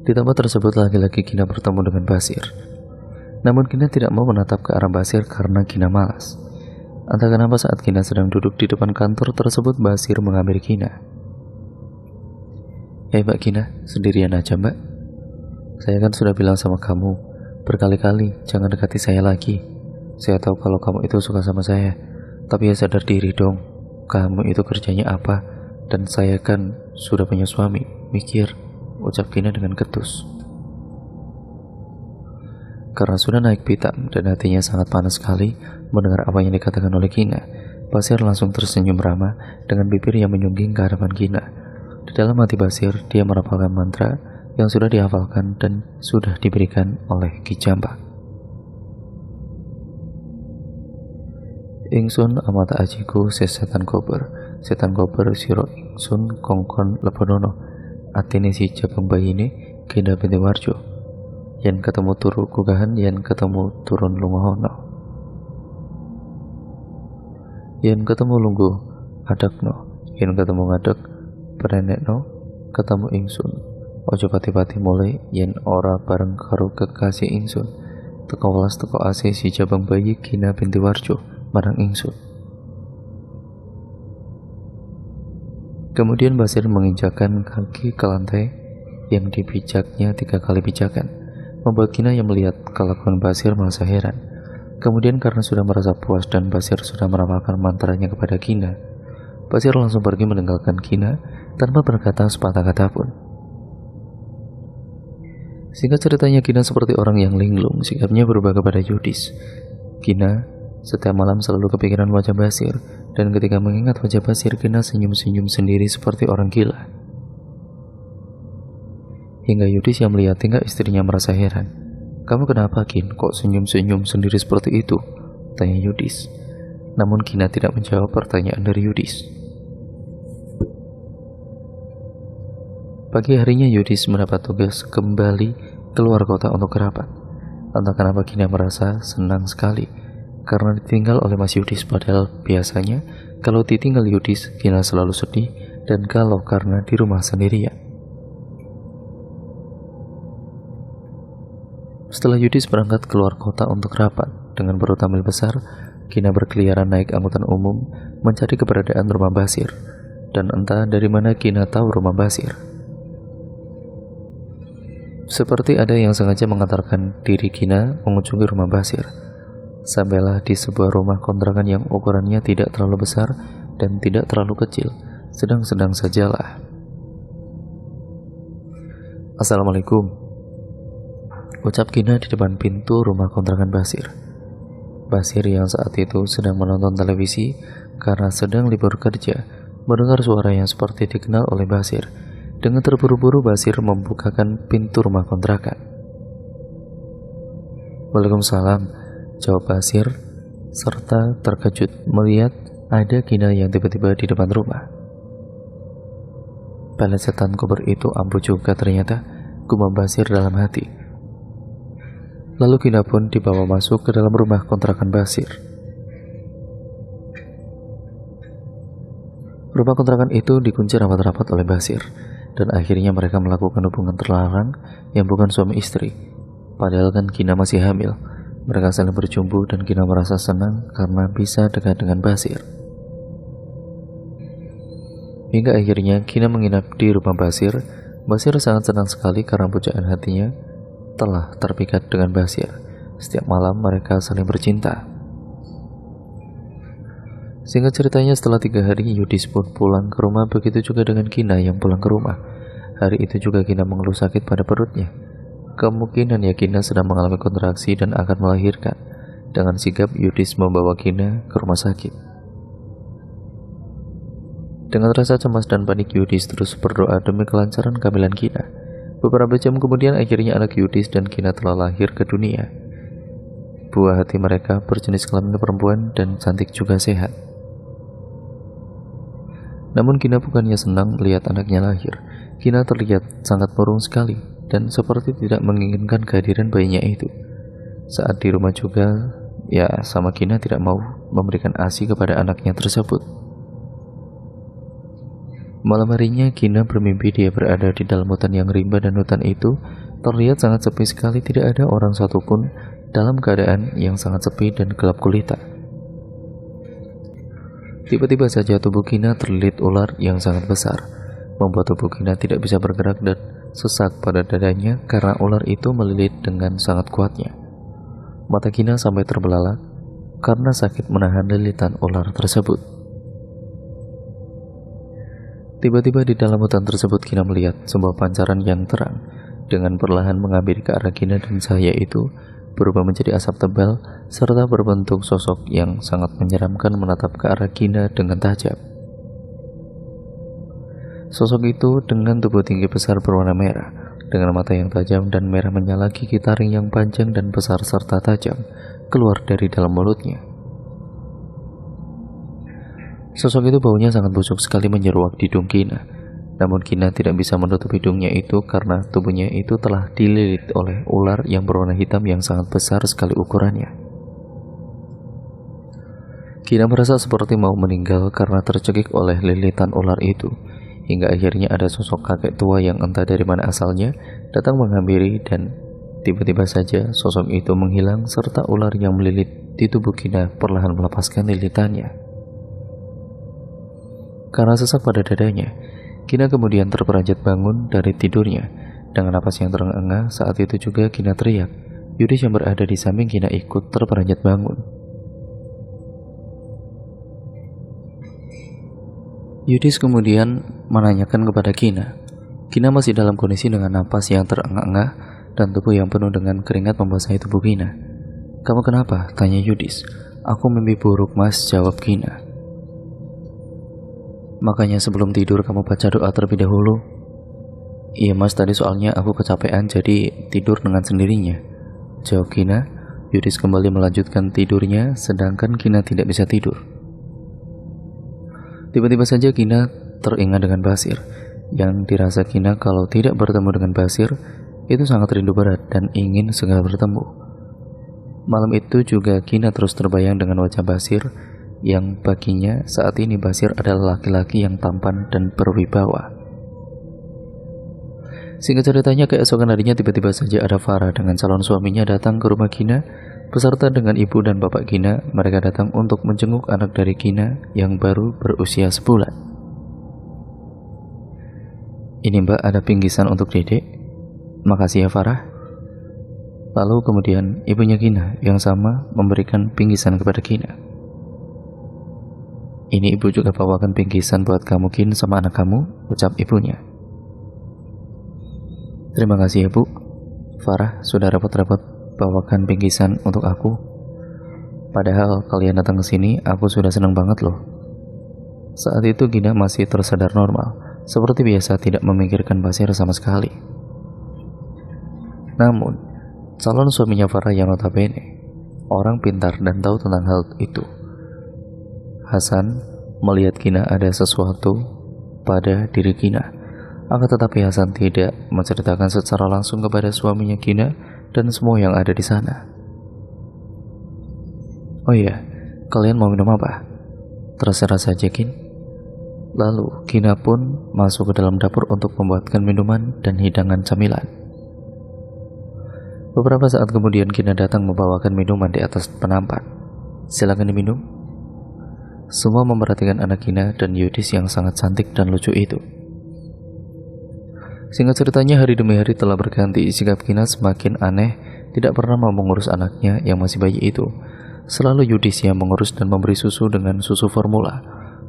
Di tempat tersebut lagi-lagi Kina bertemu dengan Basir. Namun Kina tidak mau menatap ke arah Basir karena Kina malas. Entah kenapa saat Kina sedang duduk di depan kantor tersebut, Basir menghampiri Kina. Mbak Kina, sendirian aja mbak? Saya kan sudah bilang sama kamu berkali-kali jangan dekati saya lagi. Saya tahu kalau kamu itu suka sama saya, tapi ya sadar diri dong. Kamu itu kerjanya apa? Dan saya kan sudah punya suami. Mikir, ucap Kina dengan ketus. Karena sudah naik pitam dan hatinya sangat panas sekali mendengar apa yang dikatakan oleh Kina, Basir langsung tersenyum ramah dengan bibir yang menyungging ke hadapan Kina. Di dalam hati Basir, dia merapalkan mantra yang sudah dihafalkan dan sudah diberikan oleh Ki Campang. Ingsun amata ajiku setan kober siro ingsun kongkon lebonono atine si jabang bayine Kina binti warjo. Yen ketemu turu kugahan, yen ketemu turun lungahono. Yen ketemu lungguh adakno, yen ketemu ngadek perenekno, ketemu ingsun. Ojo pati-pati mulai yen ora bareng karo kekasih ingsun. Teko welas teko ase si jabang bayi Kina binti warjo marang ingsun. Kemudian Basir menginjakkan kaki ke lantai yang dipijaknya 3 kali pijakan, membuat Kina yang melihat kelakuan Basir merasa heran. Kemudian karena sudah merasa puas dan Basir sudah merapalkan mantranya kepada Kina, Basir langsung pergi meninggalkan Kina tanpa berkata sepatah kata pun. Singkat ceritanya, Kina seperti orang yang linglung, sikapnya berubah kepada Yudis. Kina setiap malam selalu kepikiran wajah Basir, dan ketika mengingat wajah Basir, Kina senyum-senyum sendiri seperti orang gila. Hingga Yudis yang melihat tingkah istrinya merasa heran. "Kamu kenapa, Kin? Kok senyum-senyum sendiri seperti itu?" tanya Yudis. Namun Kina tidak menjawab pertanyaan dari Yudis. Pagi harinya Yudis mendapat tugas kembali keluar kota untuk kerabat. Entah kenapa Kina merasa senang sekali karena ditinggal oleh Mas Yudis, padahal biasanya kalau ditinggal Yudis, Kina selalu sedih dan galau karena di rumah sendirian. Setelah Yudis berangkat keluar kota untuk rapat dengan perut hamil besar, Kina berkeliaran naik angkutan umum mencari keberadaan rumah Basir. Dan entah dari mana Kina tahu rumah Basir. Seperti ada yang sengaja mengantarkan diri Kina mengunjungi rumah Basir. Sampailah di sebuah rumah kontrakan yang ukurannya tidak terlalu besar dan tidak terlalu kecil, sedang-sedang sajalah. "Assalamualaikum," ucap Kina di depan pintu rumah kontrakan Basir. Basir yang saat itu sedang menonton televisi karena sedang libur kerja, mendengar suara yang seperti dikenal oleh Basir. Dengan terburu-buru Basir membukakan pintu rumah kontrakan. "Waalaikumsalam," jawab Basir, serta terkejut melihat ada Kina yang tiba-tiba di depan rumah. "Pelet setan kober itu ampuh juga ternyata," gumam Basir dalam hati. Lalu Kina pun dibawa masuk ke dalam rumah kontrakan Basir. Rumah kontrakan itu dikunci rapat-rapat oleh Basir, dan akhirnya mereka melakukan hubungan terlarang yang bukan suami istri. Padahal kan Kina masih hamil. Mereka saling berjumpa dan Kina merasa senang karena bisa dekat dengan Basir. Hingga akhirnya Kina menginap di rumah Basir. Basir sangat senang sekali karena pujaan hatinya telah terpikat dengan Basir. Setiap malam mereka saling bercinta. Singkat ceritanya, setelah 3 hari Yudis pun pulang ke rumah, begitu juga dengan Kina yang pulang ke rumah. Hari itu juga Kina mengeluh sakit pada perutnya. Kemungkinan ya Kina sedang mengalami kontraksi dan akan melahirkan. Dengan sigap Yudis membawa Kina ke rumah sakit. Dengan rasa cemas dan panik, Yudis terus berdoa demi kelancaran kehamilan Kina. Beberapa jam kemudian akhirnya anak Yudis dan Kina telah lahir ke dunia. Buah hati mereka berjenis kelamin perempuan dan cantik juga sehat. Namun Kina bukannya senang melihat anaknya lahir. Kina terlihat sangat murung sekali dan seperti tidak menginginkan kehadiran bayinya itu. Saat di rumah juga, ya sama Kina tidak mau memberikan ASI kepada anaknya tersebut. Malam harinya Kina bermimpi dia berada di dalam hutan yang rimba, dan hutan itu terlihat sangat sepi sekali, tidak ada orang satupun, dalam keadaan yang sangat sepi dan gelap gulita. Tiba-tiba saja tubuh Kina terlilit ular yang sangat besar, membuat tubuh Kina tidak bisa bergerak dan sesak pada dadanya karena ular itu melilit dengan sangat kuatnya. Mata Kina sampai terbelalak karena sakit menahan lilitan ular tersebut. Tiba-tiba di dalam hutan tersebut Kina melihat sebuah pancaran yang terang dengan perlahan mengambil ke arah Kina, dan cahaya itu berubah menjadi asap tebal serta berbentuk sosok yang sangat menyeramkan menatap ke arah Kina dengan tajam. Sosok itu dengan tubuh tinggi besar berwarna merah, dengan mata yang tajam dan merah menyala, gigi taring yang panjang dan besar serta tajam keluar dari dalam mulutnya. Sosok itu baunya sangat busuk sekali menyeruak di hidung Kina. Namun Kina tidak bisa menutup hidungnya itu karena tubuhnya itu telah dililit oleh ular yang berwarna hitam yang sangat besar sekali ukurannya. Kina merasa seperti mau meninggal karena tercekik oleh lilitan ular itu. Hingga akhirnya ada sosok kakek tua yang entah dari mana asalnya datang menghampiri, dan tiba-tiba saja sosok itu menghilang serta ular yang melilit di tubuh Kina perlahan melepaskan lilitannya. Karena sesak pada dadanya, Kina kemudian terperanjat bangun dari tidurnya dengan napas yang terengah-engah. Saat itu juga Kina teriak. Yudis yang berada di samping Kina ikut terperanjat bangun. Yudis kemudian menanyakan kepada Kina. Kina masih dalam kondisi dengan napas yang terengah-engah dan tubuh yang penuh dengan keringat membasahi tubuh Kina. "Kamu kenapa?" tanya Yudis. "Aku mimpi buruk, Mas," jawab Kina. "Makanya sebelum tidur kamu baca doa terlebih dahulu?" "Iya Mas, tadi soalnya aku kecapean jadi tidur dengan sendirinya," jawab Kina. Yudis kembali melanjutkan tidurnya, sedangkan Kina tidak bisa tidur. Tiba-tiba saja Kina teringat dengan Basir. Yang dirasa Kina kalau tidak bertemu dengan Basir itu sangat rindu berat dan ingin segera bertemu. Malam itu juga Kina terus terbayang dengan wajah Basir, yang baginya saat ini Basir adalah laki-laki yang tampan dan berwibawa. Singkat ceritanya, keesokan harinya tiba-tiba saja ada Farah dengan calon suaminya datang ke rumah Kina beserta dengan ibu dan bapak Kina. Mereka datang untuk menjenguk anak dari Kina yang baru berusia sebulan. "Ini Mbak, ada bingkisan untuk Dedek." "Makasih ya Farah." Lalu kemudian ibunya Kina yang sama memberikan bingkisan kepada Kina. "Ini ibu juga bawakan bingkisan buat kamu Kin sama anak kamu," ucap ibunya. "Terima kasih ya Bu. Farah sudah repot-repot bawakan bingkisan untuk aku. Padahal kalian datang ke sini aku sudah senang banget loh." Saat itu Kina masih tersadar normal, seperti biasa tidak memikirkan Basir sama sekali. Namun, calon suaminya Farah yang notabene orang pintar dan tahu tentang hal itu, Hasan, melihat Kina ada sesuatu pada diri Kina. Akan tetapi Hasan tidak menceritakan secara langsung kepada suaminya Kina dan semua yang ada di sana. "Oh iya, kalian mau minum apa?" "Terserah saja Kin." Lalu Kina pun masuk ke dalam dapur untuk membuatkan minuman dan hidangan camilan. Beberapa saat kemudian Kina datang membawakan minuman di atas penampan. "Silakan diminum." Semua memperhatikan anak Kina dan Yudis yang sangat cantik dan lucu itu. Singkat ceritanya, hari demi hari telah berganti. Sikap Kina semakin aneh, tidak pernah mau mengurus anaknya yang masih bayi itu. Selalu Yudis yang mengurus dan memberi susu dengan susu formula,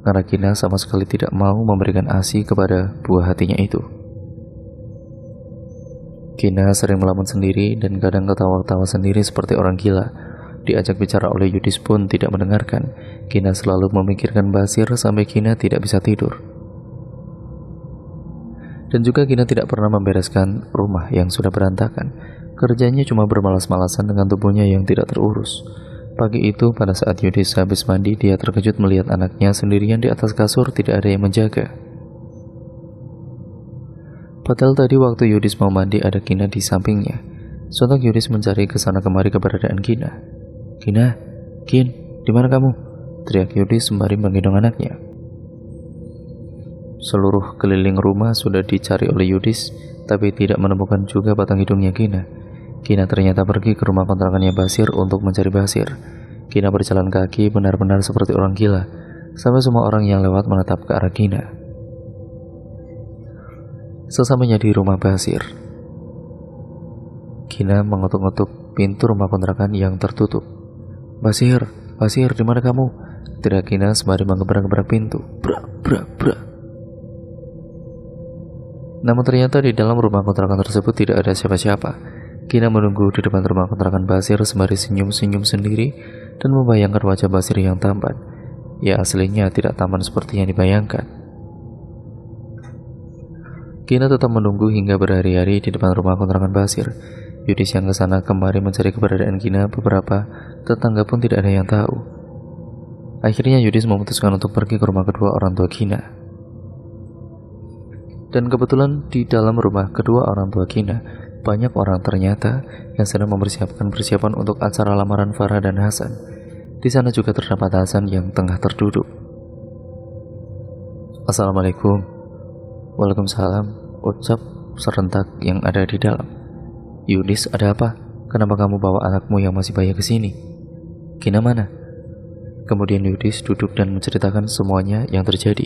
karena Kina sama sekali tidak mau memberikan ASI kepada buah hatinya itu. Kina sering melamun sendiri dan kadang ketawa-ketawa sendiri seperti orang gila. Diajak bicara oleh Yudis pun tidak mendengarkan. Kina selalu memikirkan Basir sampai Kina tidak bisa tidur. Dan juga Kina tidak pernah membereskan rumah yang sudah berantakan. Kerjanya cuma bermalas-malasan dengan tubuhnya yang tidak terurus. Pagi itu pada saat Yudis habis mandi, dia terkejut melihat anaknya sendirian di atas kasur, tidak ada yang menjaga. Padahal tadi waktu Yudis mau mandi ada Kina di sampingnya. Sontak Yudis mencari kesana kemari keberadaan Kina. "Kina, Kin, di mana kamu?" teriak Yudis sembari menggendong anaknya. Seluruh keliling rumah sudah dicari oleh Yudis, tapi tidak menemukan juga batang hidungnya Kina. Kina ternyata pergi ke rumah kontrakannya Basir untuk mencari Basir. Kina berjalan kaki benar-benar seperti orang gila, sampai semua orang yang lewat menatap ke arah Kina. Sesamanya di rumah Basir, Kina mengetuk-ngetuk pintu rumah kontrakan yang tertutup. "Basir, Basir, di mana kamu?" teriak Kina sembari menggebrak-gebrak pintu. Brak, brak, brak. Namun ternyata di dalam rumah kontrakan tersebut tidak ada siapa-siapa. Kina menunggu di depan rumah kontrakan Basir sembari senyum-senyum sendiri dan membayangkan wajah Basir yang tampan. Ya, aslinya tidak tampan seperti yang dibayangkan. Kina tetap menunggu hingga berhari-hari di depan rumah kontrakan Basir. Yudis yang kesana kemari mencari keberadaan Kina, beberapa tetangga pun tidak ada yang tahu. Akhirnya Yudis memutuskan untuk pergi ke rumah kedua orang tua Kina. Dan kebetulan di dalam rumah kedua orang tua Kina banyak orang ternyata yang sedang mempersiapkan persiapan untuk acara lamaran Farah dan Hasan. Di sana juga terdapat Hasan yang tengah terduduk. "Assalamualaikum." "Waalaikumsalam," ucap serentak yang ada di dalam. "Yudis, ada apa? Kenapa kamu bawa anakmu yang masih bayi ke sini? Kina mana?" Kemudian Yudis duduk dan menceritakan semuanya yang terjadi.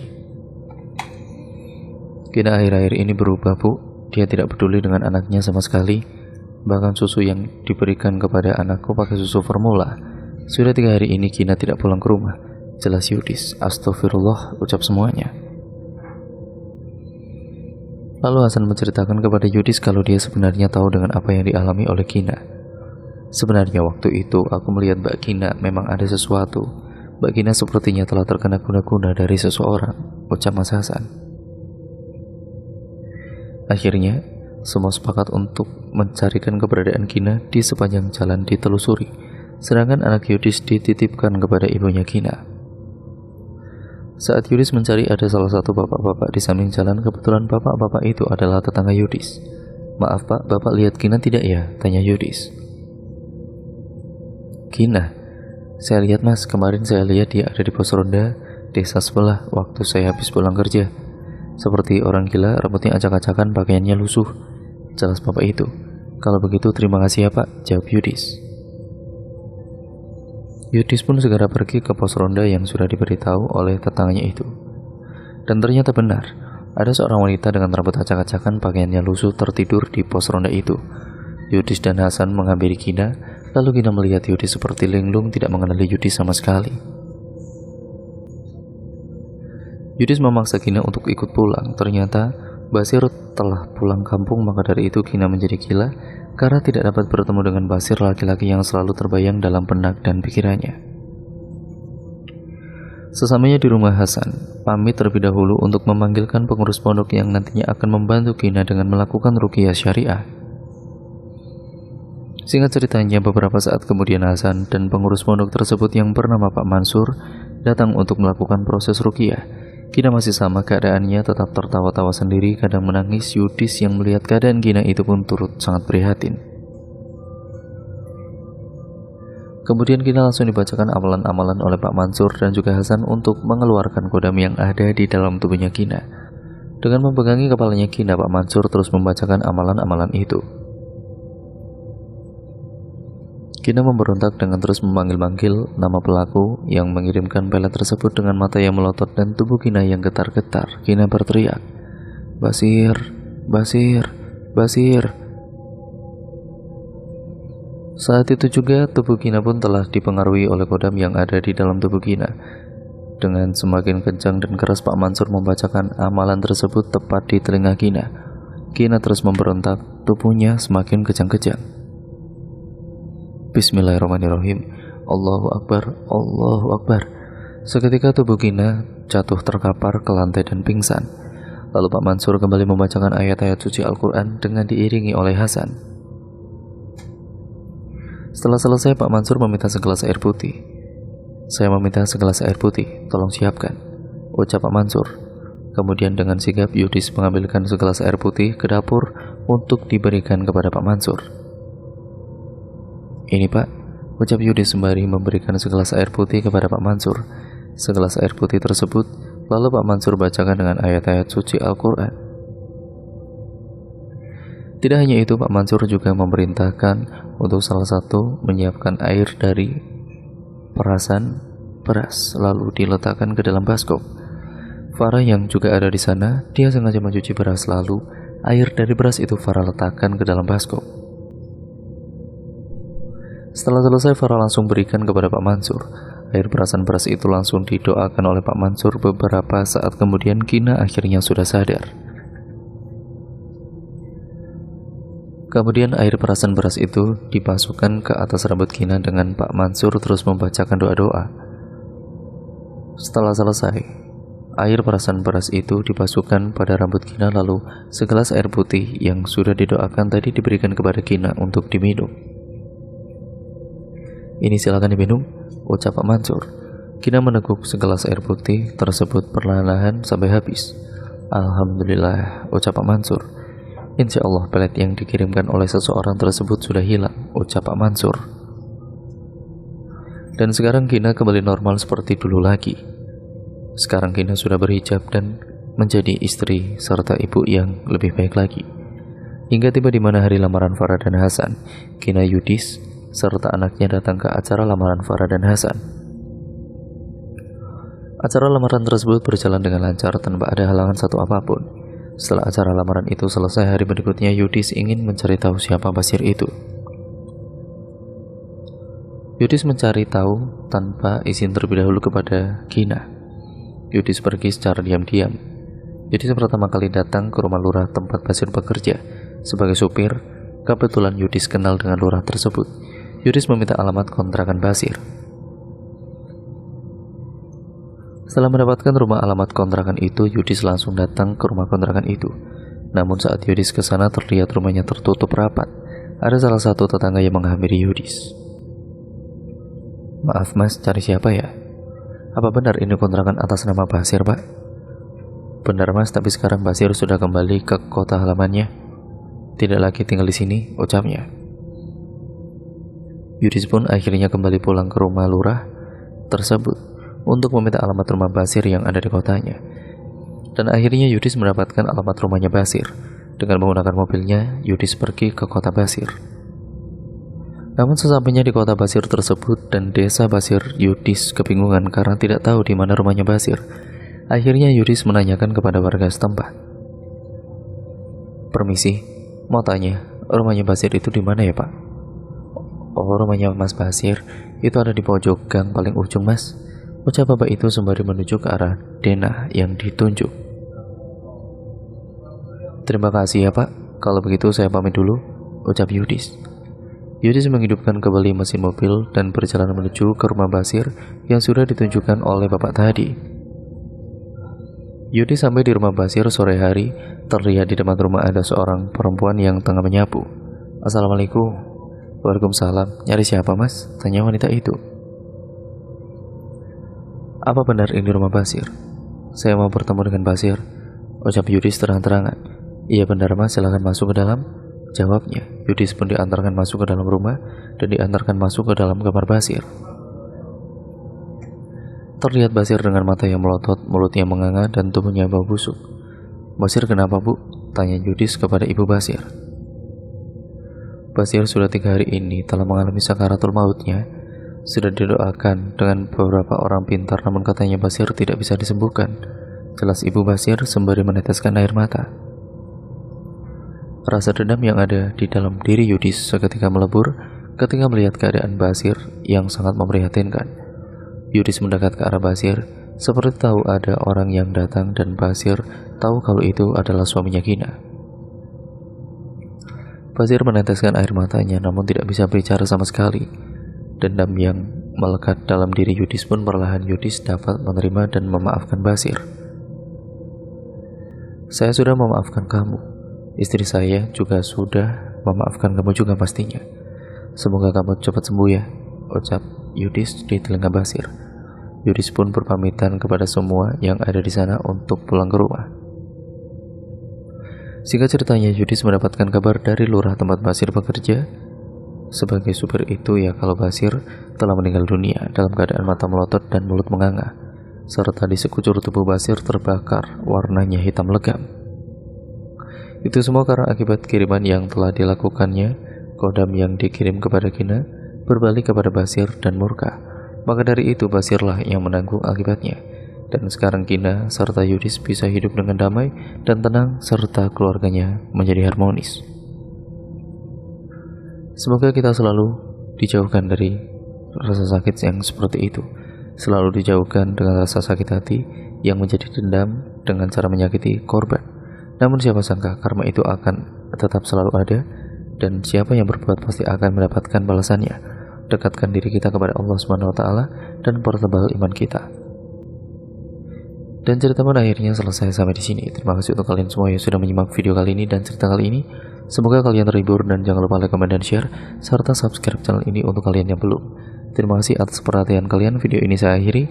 "Kina akhir-akhir ini berubah, Bu. Dia tidak peduli dengan anaknya sama sekali. Bahkan susu yang diberikan kepada anakku pakai susu formula. Sudah 3 hari ini Kina tidak pulang ke rumah," jelas Yudis. "Astagfirullah," ucap semuanya. Lalu Hasan menceritakan kepada Yudis kalau dia sebenarnya tahu dengan apa yang dialami oleh Kina. Sebenarnya waktu itu aku melihat Mbak Kina memang ada sesuatu. Mbak Kina sepertinya telah terkena guna-guna dari seseorang, ucap Mas Hasan. Akhirnya, semua sepakat untuk mencarikan keberadaan Kina di sepanjang jalan ditelusuri, sedangkan anak Yudis dititipkan kepada ibunya Kina. Saat Yudis mencari, ada salah satu bapak-bapak di samping jalan. Kebetulan bapak-bapak itu adalah tetangga Yudis. "Maaf Pak, Bapak lihat Kina tidak ya?" tanya Yudis. "Kina? Saya lihat Mas, kemarin saya lihat dia ada di pos ronda desa sebelah waktu saya habis pulang kerja. Seperti orang gila, rambutnya acak-acakan, pakaiannya lusuh," jelas bapak itu. "Kalau begitu terima kasih ya Pak," jawab Yudis. Yudis pun segera pergi ke pos ronda yang sudah diberitahu oleh tetangganya itu. Dan ternyata benar, ada seorang wanita dengan rambut acak-acakan, pakaiannya lusuh tertidur di pos ronda itu. Yudis dan Hasan menghampiri Kina, lalu Kina melihat Yudis seperti linglung, tidak mengenali Yudis sama sekali. Yudis memaksa Kina untuk ikut pulang. Ternyata Basir telah pulang kampung, maka dari itu Kina menjadi gila karena tidak dapat bertemu dengan Basir, laki-laki yang selalu terbayang dalam benak dan pikirannya. Sesamanya di rumah Hasan, pamit terlebih dahulu untuk memanggilkan pengurus pondok yang nantinya akan membantu Kina dengan melakukan ruqyah syariah. Singkat ceritanya, beberapa saat kemudian Hasan dan pengurus pondok tersebut yang bernama Pak Mansur datang untuk melakukan proses ruqyah. Kina masih sama keadaannya, tetap tertawa-tawa sendiri, kadang menangis. Yudis yang melihat keadaan Kina itu pun turut sangat prihatin. Kemudian Kina langsung dibacakan amalan-amalan oleh Pak Mansur dan juga Hasan untuk mengeluarkan kodam yang ada di dalam tubuhnya Kina. Dengan memegangi kepalanya Kina, Pak Mansur terus membacakan amalan-amalan itu. Kina memberontak dengan terus memanggil-manggil nama pelaku yang mengirimkan pelet tersebut dengan mata yang melotot dan tubuh Kina yang getar-getar. Kina berteriak, "Basir, Basir, Basir." Saat itu juga tubuh Kina pun telah dipengaruhi oleh kodam yang ada di dalam tubuh Kina. Dengan semakin kencang dan keras Pak Mansur membacakan amalan tersebut tepat di telinga Kina. Kina terus memberontak, tubuhnya semakin kejang-kejang. Bismillahirrahmanirrahim. Allahu Akbar, Allahu Akbar. Seketika tubuh Kina jatuh terkapar ke lantai dan pingsan. Lalu Pak Mansur kembali membacakan ayat-ayat suci Al-Quran dengan diiringi oleh Hasan. Setelah selesai, Pak Mansur meminta segelas air putih. "Saya meminta segelas air putih, tolong siapkan," ucap Pak Mansur. Kemudian dengan sigap Yudis mengambilkan segelas air putih ke dapur untuk diberikan kepada Pak Mansur. "Ini Pak," ucap Yudis sembari memberikan segelas air putih kepada Pak Mansur. Segelas air putih tersebut lalu Pak Mansur bacakan dengan ayat-ayat suci Al-Quran. Tidak hanya itu, Pak Mansur juga memerintahkan untuk salah satu menyiapkan air dari perasan beras lalu diletakkan ke dalam baskom. Farah yang juga ada di sana, dia sengaja mencuci beras, lalu air dari beras itu Farah letakkan ke dalam baskom. Setelah selesai, Farah langsung berikan kepada Pak Mansur. Air perasan beras itu langsung didoakan oleh Pak Mansur. Beberapa saat kemudian Kina akhirnya sudah sadar. Kemudian air perasan beras itu dipasukkan ke atas rambut Kina dengan Pak Mansur terus membacakan doa-doa. Setelah selesai, air perasan beras itu dipasukkan pada rambut Kina, lalu segelas air putih yang sudah didoakan tadi diberikan kepada Kina untuk diminum. "Ini silakan diminum," ucap Pak Mansur. Kina meneguk segelas air putih tersebut perlahan-lahan sampai habis. "Alhamdulillah," ucap Pak Mansur. "Insya Allah pelet yang dikirimkan oleh seseorang tersebut sudah hilang," ucap Pak Mansur. Dan sekarang Kina kembali normal seperti dulu lagi. Sekarang Kina sudah berhijab dan menjadi istri serta ibu yang lebih baik lagi. Hingga tiba di mana hari lamaran Farah dan Hasan, Kina, Yudis serta anaknya datang ke acara lamaran Farah dan Hasan. Acara lamaran tersebut berjalan dengan lancar tanpa ada halangan satu apapun. Setelah acara lamaran itu selesai, hari berikutnya Yudis ingin mencari tahu siapa Basir itu. Yudis mencari tahu tanpa izin terlebih dahulu kepada Kina. Yudis pergi secara diam-diam. Yudis pertama kali datang ke rumah lurah tempat Basir bekerja sebagai supir. Kebetulan Yudis kenal dengan lurah tersebut. Yudis meminta alamat kontrakan Basir. Setelah mendapatkan rumah alamat kontrakan itu, Yudis langsung datang ke rumah kontrakan itu. Namun saat Yudis ke sana, terlihat rumahnya tertutup rapat. Ada salah satu tetangga yang menghampiri Yudis. "Maaf mas, cari siapa ya? Apa benar ini kontrakan atas nama Basir, Pak?" "Benar mas, tapi sekarang Basir sudah kembali ke kota halamannya. Tidak lagi tinggal di sini," ucapnya. Yudis pun akhirnya kembali pulang ke rumah lurah tersebut untuk meminta alamat rumah Basir yang ada di kotanya. Dan akhirnya Yudis mendapatkan alamat rumahnya Basir. Dengan menggunakan mobilnya, Yudis pergi ke kota Basir. Namun sesampainya di kota Basir tersebut dan desa Basir, Yudis kebingungan karena tidak tahu di mana rumahnya Basir. Akhirnya Yudis menanyakan kepada warga setempat. "Permisi, mau tanya, rumahnya Basir itu di mana ya Pak?" "Oh, rumahnya Mas Basir itu ada di pojok gang paling ujung mas," ucap bapak itu sembari menuju ke arah denah yang ditunjuk. "Terima kasih ya Pak, kalau begitu saya pamit dulu," ucap Yudis. Yudis menghidupkan kembali mesin mobil dan berjalan menuju ke rumah Basir yang sudah ditunjukkan oleh bapak tadi. Yudis sampai di rumah Basir sore hari. Terlihat di depan rumah ada seorang perempuan yang tengah menyapu. "Assalamualaikum." "Waalaikumsalam. Nyari siapa mas?" tanya wanita itu. "Apa benar ini rumah Basir? Saya mau bertemu dengan Basir," ucap Yudis terang-terangan. "Iya benar mas, silahkan masuk ke dalam," jawabnya. Yudis pun diantarkan masuk ke dalam rumah dan diantarkan masuk ke dalam kamar Basir. Terlihat Basir dengan mata yang melotot, mulutnya menganga, dan tubuhnya bau busuk. "Basir kenapa bu?" tanya Yudis kepada ibu Basir. "Basir sudah 3 hari ini telah mengalami sakaratul mautnya. Sudah didoakan dengan beberapa orang pintar, namun katanya Basir tidak bisa disembuhkan," jelas ibu Basir sembari meneteskan air mata. Rasa dendam yang ada di dalam diri Yudis seketika melebur ketika melihat keadaan Basir yang sangat memprihatinkan. Yudis mendekat ke arah Basir, seperti tahu ada orang yang datang, dan Basir tahu kalau itu adalah suaminya Gina. Basir meneteskan air matanya namun tidak bisa bicara sama sekali. Dendam yang melekat dalam diri Yudis pun perlahan Yudis dapat menerima dan memaafkan Basir. "Saya sudah memaafkan kamu. Istri saya juga sudah memaafkan kamu juga pastinya. Semoga kamu cepat sembuh ya," ucap Yudis di telinga Basir. Yudis pun berpamitan kepada semua yang ada di sana untuk pulang ke rumah. Singkat ceritanya, Yudis mendapatkan kabar dari lurah tempat Basir bekerja sebagai supir itu ya kalau Basir telah meninggal dunia dalam keadaan mata melotot dan mulut menganga, serta di sekujur tubuh Basir terbakar, warnanya hitam legam. Itu semua karena akibat kiriman yang telah dilakukannya. Kodam yang dikirim kepada Gina berbalik kepada Basir dan murka. Maka dari itu Basirlah yang menanggung akibatnya. Dan sekarang Gina serta Yudis bisa hidup dengan damai dan tenang, serta keluarganya menjadi harmonis. Semoga kita selalu dijauhkan dari rasa sakit yang seperti itu. Selalu dijauhkan dengan rasa sakit hati yang menjadi dendam dengan cara menyakiti korban. Namun siapa sangka karma itu akan tetap selalu ada, dan siapa yang berbuat pasti akan mendapatkan balasannya. Dekatkan diri kita kepada Allah SWT dan pertebal iman kita. Dan cerita pada akhirnya selesai sampai di sini. Terima kasih untuk kalian semua yang sudah menyimak video kali ini dan cerita kali ini. Semoga kalian terhibur dan jangan lupa like, komen, dan share serta subscribe channel ini untuk kalian yang belum. Terima kasih atas perhatian kalian. Video ini saya akhiri.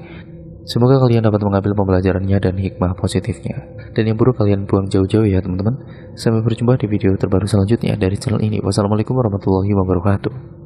Semoga kalian dapat mengambil pembelajarannya dan hikmah positifnya. Dan yang buruk kalian buang jauh-jauh ya teman-teman. Sampai berjumpa di video terbaru selanjutnya dari channel ini. Wassalamualaikum warahmatullahi wabarakatuh.